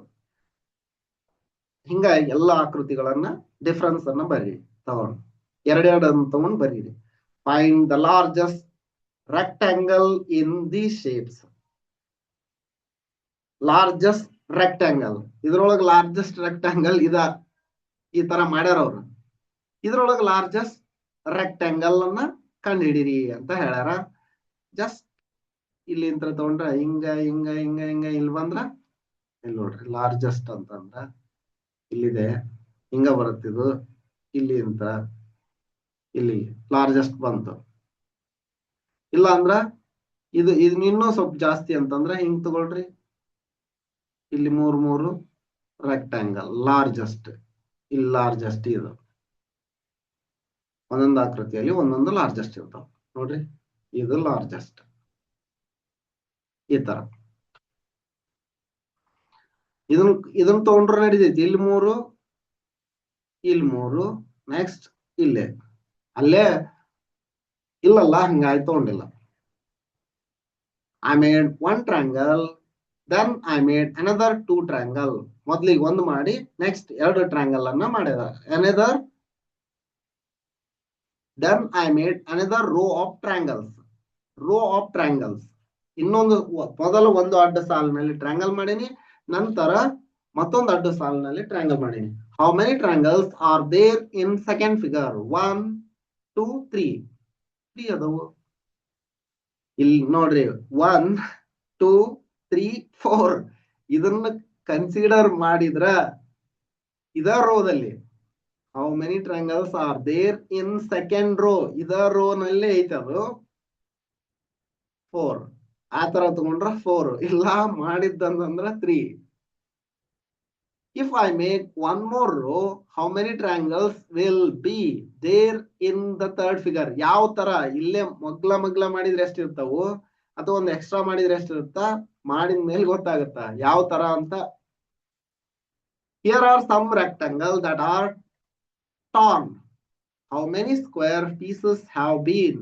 ಹಿಂಗ ಎಲ್ಲ ಆಕೃತಿಗಳನ್ನ ಡಿಫರೆನ್ಸ್ ಅನ್ನ ಬರೀರಿ. ತಗೊಂಡು ಎರಡೆರಡು ತಗೊಂಡು ಬರೀರಿ. Find the largest rectangle in these shapes. Largest rectangle. ಇದ್ರೊಳಗೆ ಲಾರ್ಜೆಸ್ಟ್ ರೆಕ್ಟಾಂಗಲ್ ಈ ತರ ಮಾಡ್ಯಾರ ಅವ್ರು. ಇದ್ರೊಳಗೆ ಲಾರ್ಜೆಸ್ಟ್ ರೆಕ್ಟಾಂಗಲ್ ಅನ್ನ ಕಂಡು ಹಿಡೀರಿ ಅಂತ ಹೇಳ್ಯಾರ. ಜಸ್ಟ್ ಇಲ್ಲಿ ಅಂತ ತಗೊಂಡ್ರ ಹಿಂಗ ಹಿಂಗ ಹಿಂಗ ಹಿಂಗ ಇಲ್ಲಿ ಬಂದ್ರ ಇಲ್ಲಿ ನೋಡ್ರಿ ಲಾರ್ಜೆಸ್ಟ್ ಅಂತಂದ್ರ ಇಲ್ಲಿದೆ. ಹಿಂಗ ಬರುತ್ತಿದ್ದು ಇಲ್ಲಿ ಅಂತ ಇಲ್ಲಿ ಲಾರ್ಜೆಸ್ಟ್ ಬಂತು. ಇಲ್ಲ ಅಂದ್ರ ಇದು ಇನ್ನೂ ಸ್ವಲ್ಪ ಜಾಸ್ತಿ ಅಂತಂದ್ರ ಹಿಂಗ್ ತಗೊಳ್ರಿ. ಇಲ್ಲಿ 3 ರೆಕ್ಟಾಂಗಲ್ ಲಾರ್ಜೆಸ್ಟ್. ಇಲ್ಲಿ ಲಾರ್ಜೆಸ್ಟ್ ಇದು ಒಂದೊಂದು ಆಕೃತಿಯಲ್ಲಿ ಒಂದೊಂದು ಲಾರ್ಜೆಸ್ಟ್ ಇರ್ತಾವ ನೋಡ್ರಿ. ಇದು ಲಾರ್ಜೆಸ್ಟ್. ಈ ತರ ಇದನ್ನ ತಗೊಂಡ್ರೆ ನಡೀತೈತಿ. ಇಲ್ಲಿ 3, ಇಲ್ಲಿ 3. ನೆಕ್ಸ್ಟ್ ಇಲ್ಲೇ ಅಲ್ಲೇ ಇಲ್ಲಲ್ಲ, ಹಂಗಾಯ್ತು ತಗೊಂಡಿಲ್ಲ. I made 1 triangle, then I made another 2 triangle. ಮೊದಲಿಗೆ ಒಂದು ಮಾಡಿ ನೆಕ್ಸ್ಟ್ 2 ಟ್ರಯಾಂಗಲ್ ಅನ್ನ ಮಾಡಿದ. Then I made another row of triangles. ಇನ್ನೊಂದು ಮೊದಲು ಒಂದು ಅಡ್ಡ ಸಾಲಿನಲ್ಲಿ ಟ್ರಯಾಂಗಲ್ ಮಾಡೀನಿ, ನಂತರ ಮತ್ತೊಂದು ಅಡ್ಡ ಸಾಲಿನಲ್ಲಿ ಟ್ರಯಾಂಗಲ್ ಮಾಡೀನಿ. How many triangles are there in second figure? 1, 2, 3. 3 ಅದವು. ಇಲ್ಲಿ ನೋಡ್ರಿ 1, 2, 3, 4. ಇದನ್ನ ಕನ್ಸಿಡರ್ ಮಾಡಿದ್ರ ಇದ ರೋದಲ್ಲಿ how many triangles are there in second row? ಇದ ರೋ ನಲ್ಲಿ ಐತೆ ಅದು 4. ಆ ತರ ತಗೊಂಡ್ರ 4. ಇಲ್ಲ ಮಾಡಿದ್ದಂದ್ರ 3. If I make 1 more row, how many triangles will be there in the third figure? ಯಾವ ತರ ಇಲ್ಲೇ ಮಗ್ಲ ಮಾಡಿದ್ರೆ ಎಷ್ಟು ಇರ್ತಾವು ಅಥವಾ ಒಂದು ಎಕ್ಸ್ಟ್ರಾ ಮಾಡಿದ್ರೆ ಎಷ್ಟು ಇರುತ್ತಾ ಮಾಡಿದ ಮೇಲೆ ಗೊತ್ತಾಗುತ್ತಾ ಯಾವ ತರ ಅಂತ. Here are some rectangles that are torn. How many square pieces have been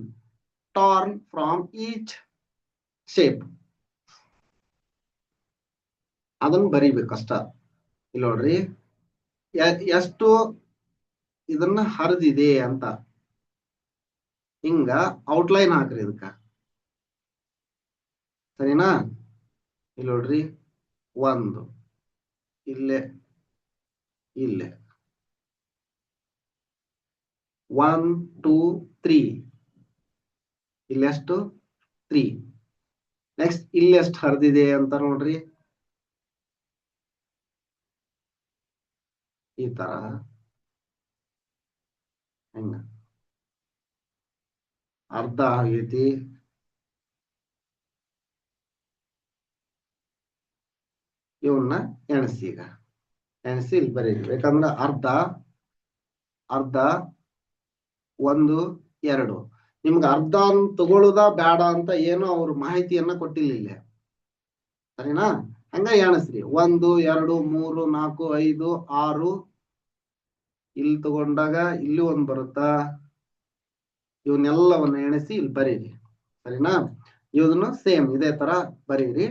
torn from each shape? ಅದನ್ನ ಬರಿಬೇಕಷ್ಟ. ಇಲ್ಲಿ ನೋಡ್ರಿ ಎಷ್ಟು ಇದನ್ನ ಹರಿದಿದೆ ಅಂತ ಹಿಂಗ ಔಟ್ಲೈನ್ ಹಾಕ್ರಿ ಇದಕ್ಕ, ಸರಿನಾ? ಇಲ್ಲಿ ನೋಡ್ರಿ 1 ಇಲ್ಲೇ, ಇಲ್ಲೇ 1 2 3 ಇಲ್ಲೆಷ್ಟು 3. ನೆಕ್ಸ್ಟ್ ಇಲ್ಲೆಷ್ಟು ಹರಿದಿದೆ ಅಂತ ನೋಡ್ರಿ, ಈ ತರ ಹೆಂಗ ಅರ್ಧ ಆಗೈತಿ. ಇವನ್ನ ಎಣಸಿ, ಈಗ ಎಣಸಿ ಇಲ್ಲಿ ಬರೀರಿ. ಬೇಕಂದ್ರೆ ಅರ್ಧ 1 2 ನಿಮ್ಗೆ ಅರ್ಧ ತಗೊಳುದ ಬೇಡ ಅಂತ ಏನೋ ಅವ್ರ ಮಾಹಿತಿಯನ್ನ ಕೊಟ್ಟಿಲ್ಲ ಇಲ್ಲೇ, ಸರಿನಾ? ಹಂಗ ಎಣಸ್ರಿ. 1 2 3 4 5 6 ಇಲ್ಲಿ ತಗೊಂಡಾಗ ಇಲ್ಲಿ ಒಂದ್ ಬರುತ್ತಾ. ಇವನ್ನೆಲ್ಲವನ್ನ ಎಣಿಸಿ ಇಲ್ಲಿ ಬರೀರಿ, ಸರಿನಾ? ಇವನು ಸೇಮ್ ಇದೇ ತರ ಬರೀರಿ.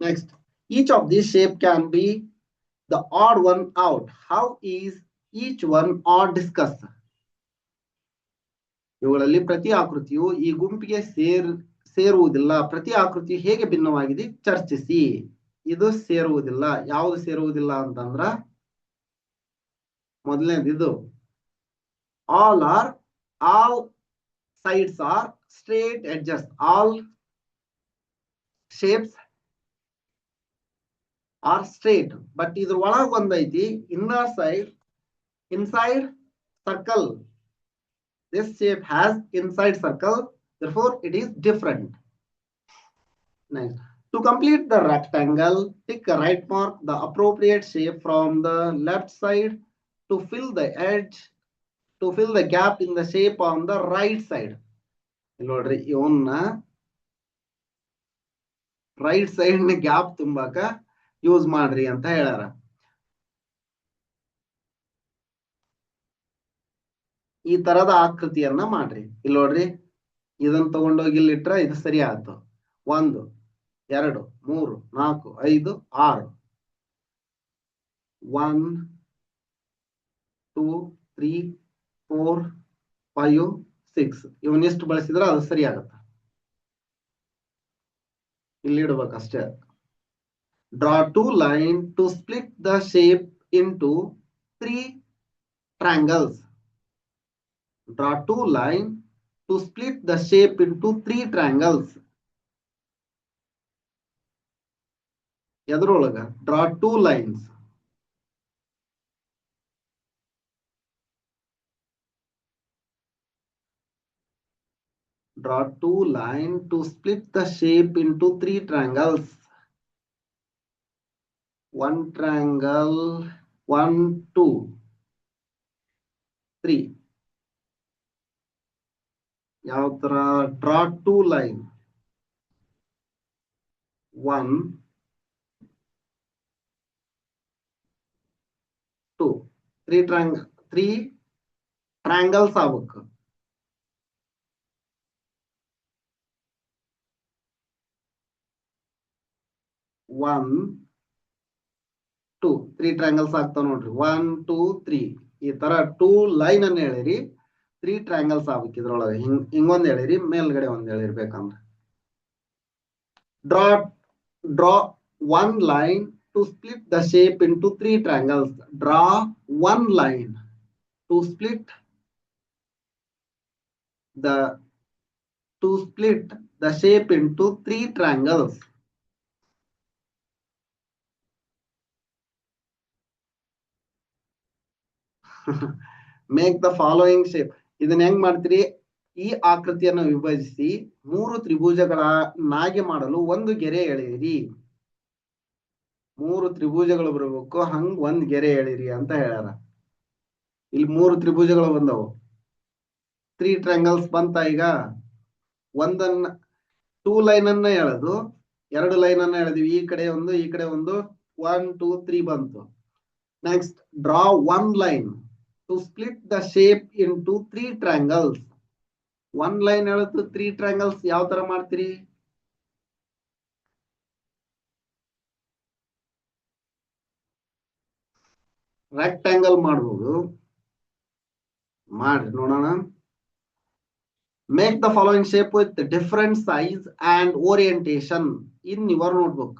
Next, each of this shape can be the odd one out. How is each one odd discuss? ಇವುಗಳಲ್ಲಿ ಪ್ರತಿ ಆಕೃತಿಯು ಈ ಗುಂಪಿಗೆ ಸೇರುವುದಿಲ್ಲ. ಪ್ರತಿ ಆಕೃತಿ ಹೇಗೆ ಭಿನ್ನವಾಗಿದೆ ಚರ್ಚಿಸಿ. ಇದು ಸೇರುವುದಿಲ್ಲ. ಯಾವುದು ಸೇರುವುದಿಲ್ಲ ಅಂತಂದ್ರ ಮೊದಲನೇದು ಇದು, all sides are straight edges. All shapes are straight. But ಇದ್ರ ಒಳಗೆ ಒಂದೈತಿ inner side, inside circle. This shape has inside circle, therefore it is different. Next, to complete the rectangle, pick a right mark the appropriate shape from the left side to fill the edge, to fill the gap in the shape on the right side. ನೋಡ್ರಿ, ಇವನ್ನ right side gap ತುಂಬಾಕ use ಮಾಡ್ರಿ ಅಂತ ಹೇಳ್ಯಾರ. ಈ ತರದ ಆಕೃತಿಯನ್ನ ಮಾಡ್ರಿ. ಇಲ್ಲಿ ನೋಡ್ರಿ, ಇದನ್ನ ತಗೊಂಡೋಗಿ ಇಲ್ಲಿಟ್ರ ಇದು ಸರಿ ಆಯ್ತು. 1 2 3 4 5 6 1 2 3 4 5 6 ಇವನ್ನೆಷ್ಟು ಬಳಸಿದ್ರೆ ಅದು ಸರಿ ಆಗುತ್ತೆ. ಇಲ್ಲಿ ಇಡ್ಬೇಕಷ್ಟೇ. Draw 2 line to split the shape into 3 triangles. Draw 2 line to split the shape into 3 triangles. ಎದರೊಳಗ draw 2 lines. Draw 2 line to split the shape into 3 triangles. One triangle, 1 2 3. ಯಾವ ತರ? Draw 2 line. 1 2 3 triangles ಆಗ್ಬೇಕು. 1 2 3 triangles ಆಗ್ತಾವ ನೋಡ್ರಿ. 1 2 3 ಈ ತರ 2 line ಅನ್ನ ಹೇಳಿರಿ, 3 triangles ಆಗ್ಬೇಕು. ಇದ್ರೊಳಗೆ ಹಿಂಗೊಂದ್ ಹೇಳಿರಿ, ಮೇಲ್ಗಡೆ ಒಂದ್ ಹೇಳಿರ್ಬೇಕಂದ್ರೆ. Draw 1 line to split the shape into 3 triangles. Draw 1 line to split the shape into 3 triangles. Make the following shape. ಇದನ್ನ ಹೆಂಗ್ ಮಾಡ್ತೀರಿ? ಈ ಆಕೃತಿಯನ್ನು ವಿಭಜಿಸಿ 3 ತ್ರಿಭುಜಗಳನ್ನಾಗಿ ಮಾಡಲು ಒಂದು ಗೆರೆ ಎಳೆಯಿರಿ. 3 ತ್ರಿಭುಜಗಳು ಬರಬೇಕು, ಹಂಗ್ ಒಂದ್ ಗೆರೆ ಎಳಿರಿ ಅಂತ ಹೇಳ್ಯಾರ. ಇಲ್ಲಿ 3 ತ್ರಿಭುಜಗಳು ಬಂದವು, 3 triangles ಬಂತ. ಈಗ ಒಂದನ್ನ 2 ಲೈನ್ ಅನ್ನ ಎಳೆದು 2 ಲೈನ್ ಅನ್ನ ಎಳೆದಿವಿ. ಈ ಕಡೆ ಒಂದು, ಈ ಕಡೆ ಒಂದು, 1 2 3 ಬಂತು. Next, draw 1 line to split the shape into 3 triangles. 1 line ಎಳೆದು 3 triangles ಯಾವ ತರ ಮಾಡ್ತೀರಿ? ರೆಕ್ಟಾಂಗಲ್ ಮಾಡ್ಬೋದು. ಮಾಡ್ರಿ ನೋಡೋಣ. Make the following shape with different size and orientation in your notebook.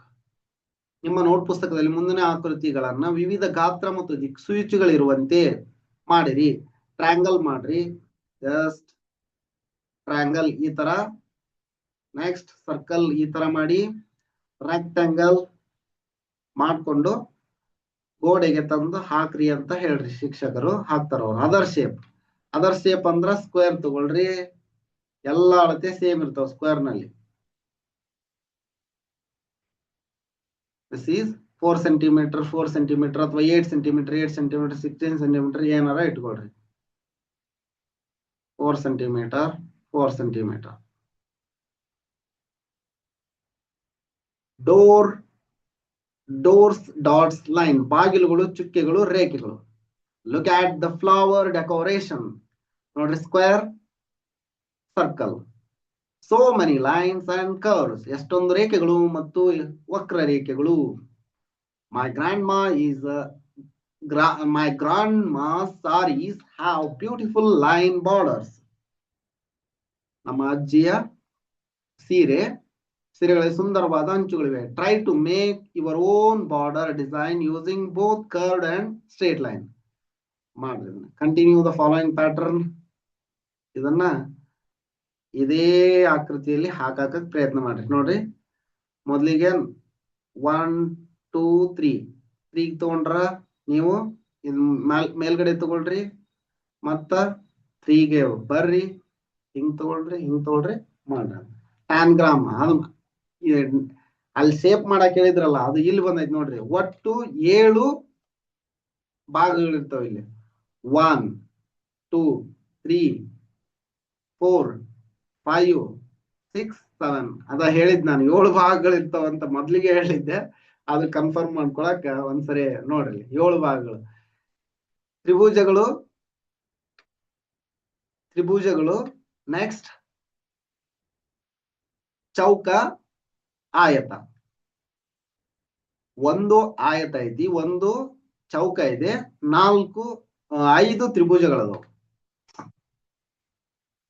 ನಿಮ್ಮ ನೋಟ್ ಪುಸ್ತಕದಲ್ಲಿ ಮುಂದಿನ ಆಕೃತಿಗಳನ್ನ ವಿವಿಧ ಗಾತ್ರ ಮತ್ತು ದಿಕ್ಸೂಚಿಗಳಿರುವಂತೆ ಮಾಡಿರಿ. ಟ್ರಯಾಂಗಲ್ ಮಾಡ್ರಿ, ಜಸ್ಟ್ ಟ್ರಯಾಂಗಲ್ ಈ ತರ. ನೆಕ್ಸ್ಟ್ ಸರ್ಕಲ್ ಈ ತರ ಮಾಡಿ, ರೆಕ್ಟಾಂಗಲ್ ಮಾಡ್ಕೊಂಡು ಗೋಡೆಗೆ ತಂದು ಹಾಕ್ರಿ ಅಂತ ಹೇಳ್ರಿ. ಶಿಕ್ಷಕರು ಹಾಕ್ತಾರ ಅವ್ರು. ಅದರ್ ಶೇಪ್ ಅಂದ್ರ ಸ್ಕ್ವೇರ್ ತಗೊಳ್ರಿ. ಎಲ್ಲ ಅಳತೆ ಸೇಮ್ ಇರ್ತಾವ ಸ್ಕ್ವೇರ್ ನಲ್ಲಿ. ದಿಸ್ ಈಸ್ 4 ಸೆಂಟಿಮೀಟರ್ 4 ಸೆಂಟಿಮೀಟರ್ ಅಥವಾ 8 ಸೆಂಟಿಮೀಟರ್ 8 ಸೆಂಟಿಮೀಟರ್ 16 ಸೆಂಟಿಮೀಟರ್ ಏನಾರ ಇಟ್ಕೊಳ್ರಿ. 4 centimetre 4 centimetre. Doors dots line, ಬಾಗಿಲುಗಳು ಚುಕ್ಕೆಗಳು ರೇಖೆಗಳು. Look at the flower decoration. ನೋಡ್ರಿ, square, circle. So many lines and curves, ಎಷ್ಟೊಂದು ರೇಖೆಗಳು ಮತ್ತು ವಕ್ರ ರೇಖೆಗಳು. My grandma's sarees have beautiful line borders. ನಮ್ಮ ಅಜ್ಜಿಯ ಸೀರೆಗಳಲ್ಲಿ ಸುಂದರವಾದ ಅಂಚುಗಳಿವೆ. Try to make your own border design using both curved and straight line. ಮಾಡ್ರಿ. Continue the following pattern. ಇದನ್ನ ಇದೇ ಆಕೃತಿಯಲ್ಲಿ ಹಾಕಾಕ ಪ್ರಯತ್ನ ಮಾಡ್ರಿ. ನೋಡ್ರಿ, ಮೊದಲಿಗೆ 1 2 3 ತಗೊಂಡ್ರ ನೀವು ಮೇಲ್ಗಡೆ ತಗೊಳ್ರಿ, ಮತ್ತ 3ಗೆ ಬರ್ರಿ, ಹಿಂಗ್ ತಗೊಳ್ರಿ ಮಾಡ್ರಿ. ಟ್ಯಾನ್ಗ್ರಾಮ್ ಅದು ಅಲ್ಲಿ ಶೇಪ್ ಮಾಡಕ್ ಹೇಳಿದ್ರಲ್ಲ, ಅದು ಇಲ್ಲಿ ಬಂದೈತಿ ನೋಡ್ರಿ. ಒಟ್ಟು 7 ಭಾಗಗಳಿರ್ತಾವ ಇಲ್ಲಿ. 1 2 3 4 5 6 7. ಅದ ಹೇಳಿದ್ ನಾನು 7 ಭಾಗಗಳಿರ್ತಾವ ಅಂತ ಮೊದ್ಲಿಗೆ ಹೇಳಿದ್ದೆ. ಅದು ಕನ್ಫರ್ಮ್ ಮಾಡ್ಕೊಳಕ್ ಒಂದ್ಸರಿ ನೋಡ್ರಿ. 7 ಭಾಗಗಳು. ತ್ರಿಭುಜಗಳು. ನೆಕ್ಸ್ಟ್ ಚೌಕ, ಆಯತ. ಒಂದು ಆಯತ ಐತಿ, ಒಂದು ಚೌಕ ಇದೆ, 5 ತ್ರಿಭುಜಗಳದು.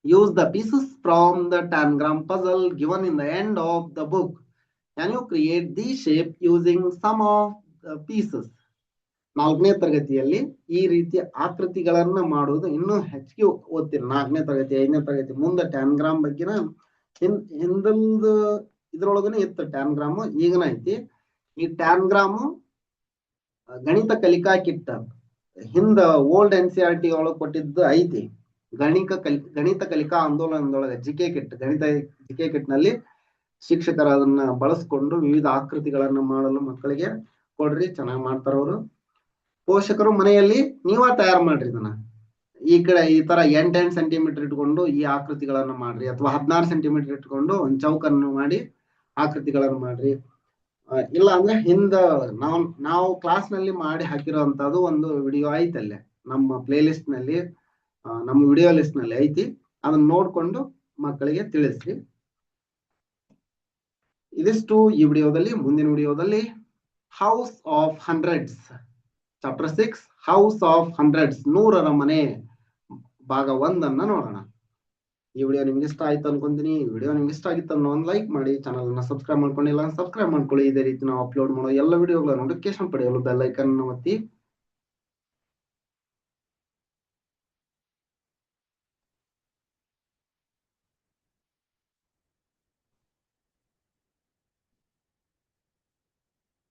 Use the pieces from the tangram puzzle given in the end of the book. Can you create the shape using some of the pieces. 4ನೇ ತರಗತಿಯಲ್ಲಿ ಈ ರೀತಿಯ ಆಕೃತಿಗಳನ್ನ ಮಾಡುವುದು ಇನ್ನೂ ಹೆಚ್ಚಿಗೆ ಓದ್ತೀನಿ. 4ನೇ ತರಗತಿ 5ನೇ ತರಗತಿ ಮುಂದೆ ಟ್ಯಾನ್ಗ್ರಾಮ್ ಬಗ್ಗೆನ ಹಿಂದೊಂದು ಇದ್ರೊಳಗನೆ ಇತ್ತು ಟ್ಯಾನ್ಗ್ರಾಮ್, ಈಗನ ಐತಿ. ಈ ಟ್ಯಾನ್ಗ್ರಾಮ್ ಗಣಿತ ಕಲಿಕಾ ಕಿಟ್ ಹಿಂದ ಓಲ್ಡ್ NCERT ಒಳಗೆ ಕೊಟ್ಟಿದ್ದು ಐತಿ. ಗಣಿತ ಕಲಿಕಾ ಆಂದೋಲನದೊಳಗೆ ಜಿಕೆ ಕಿಟ್ ನಲ್ಲಿ ಶಿಕ್ಷಕರು ಅದನ್ನ ಬಳಸ್ಕೊಂಡು ವಿವಿಧ ಆಕೃತಿಗಳನ್ನ ಮಾಡಲು ಮಕ್ಕಳಿಗೆ ಕೊಡ್ರಿ. ಚೆನ್ನಾಗಿ ಮಾಡ್ತಾರ ಅವರು. ಪೋಷಕರು ಮನೆಯಲ್ಲಿ ನೀವ ತಯಾರು ಮಾಡ್ರಿ. ಇದನ್ನ ಈ ಕಡೆ ಈ ತರ 8 ಸೆಂಟಿಮೀಟರ್ ಇಟ್ಕೊಂಡು ಈ ಆಕೃತಿಗಳನ್ನ ಮಾಡ್ರಿ, ಅಥವಾ 16 ಸೆಂಟಿಮೀಟರ್ ಇಟ್ಕೊಂಡು ಒಂದ್ ಚೌಕನ್ನು ಮಾಡಿ ಆಕೃತಿಗಳನ್ನ ಮಾಡ್ರಿ. ಇಲ್ಲ ಅಂದ್ರೆ ನಾವು ಕ್ಲಾಸ್ ನಲ್ಲಿ ಮಾಡಿ ಹಾಕಿರುವಂತದ್ದು ಒಂದು ವಿಡಿಯೋ ಐತಲ್ಲೇ ನಮ್ಮ ಪ್ಲೇ ಲಿಸ್ಟ್ ನಲ್ಲಿ, ನಮ್ಮ ವಿಡಿಯೋ ಲಿಸ್ಟ್ ನಲ್ಲಿ ಐತಿ. ಅದನ್ನ ನೋಡ್ಕೊಂಡು ಮಕ್ಕಳಿಗೆ ತಿಳಿಸ್ರಿ. ಇದಿಷ್ಟು ಈ ವಿಡಿಯೋದಲ್ಲಿ. ಮುಂದಿನ ವಿಡಿಯೋದಲ್ಲಿ house of hundreds, chapter 6 house of hundreds, 100ರ ಮನೆ, ಭಾಗ 1 ಅನ್ನ ನೋಡೋಣ. ಈ ವಿಡಿಯೋ ನಿಮ್ಗೆ ಇಷ್ಟ ಆಯ್ತು ಅನ್ಕೊಂತೀನಿ. ಈ ವಿಡಿಯೋ ನಿಮ್ಗೆ ಇಷ್ಟ ಆಗಿತ್ತು ಅನ್ನೋ ಒಂದು ಲೈಕ್ ಮಾಡಿ, ಚಾನಲ್ ಅನ್ನ ಸಬ್ಸ್ಕ್ರೈಬ್ ಮಾಡ್ಕೊಂಡಿಲ್ಲ ಸಬ್ಸ್ಕ್ರೈಬ್ ಮಾಡ್ಕೊಳ್ಳಿ. ಇದೇ ರೀತಿ ನಾವು ಅಪ್ಲೋಡ್ ಮಾಡೋ ಎಲ್ಲ ವಿಡಿಯೋಗಳ ನೋಟಿಫಿಕೇಶನ್ ಪಡೆಯಲು ಬೆಲ್ ಐಕನ್ ಒತ್ತಿ.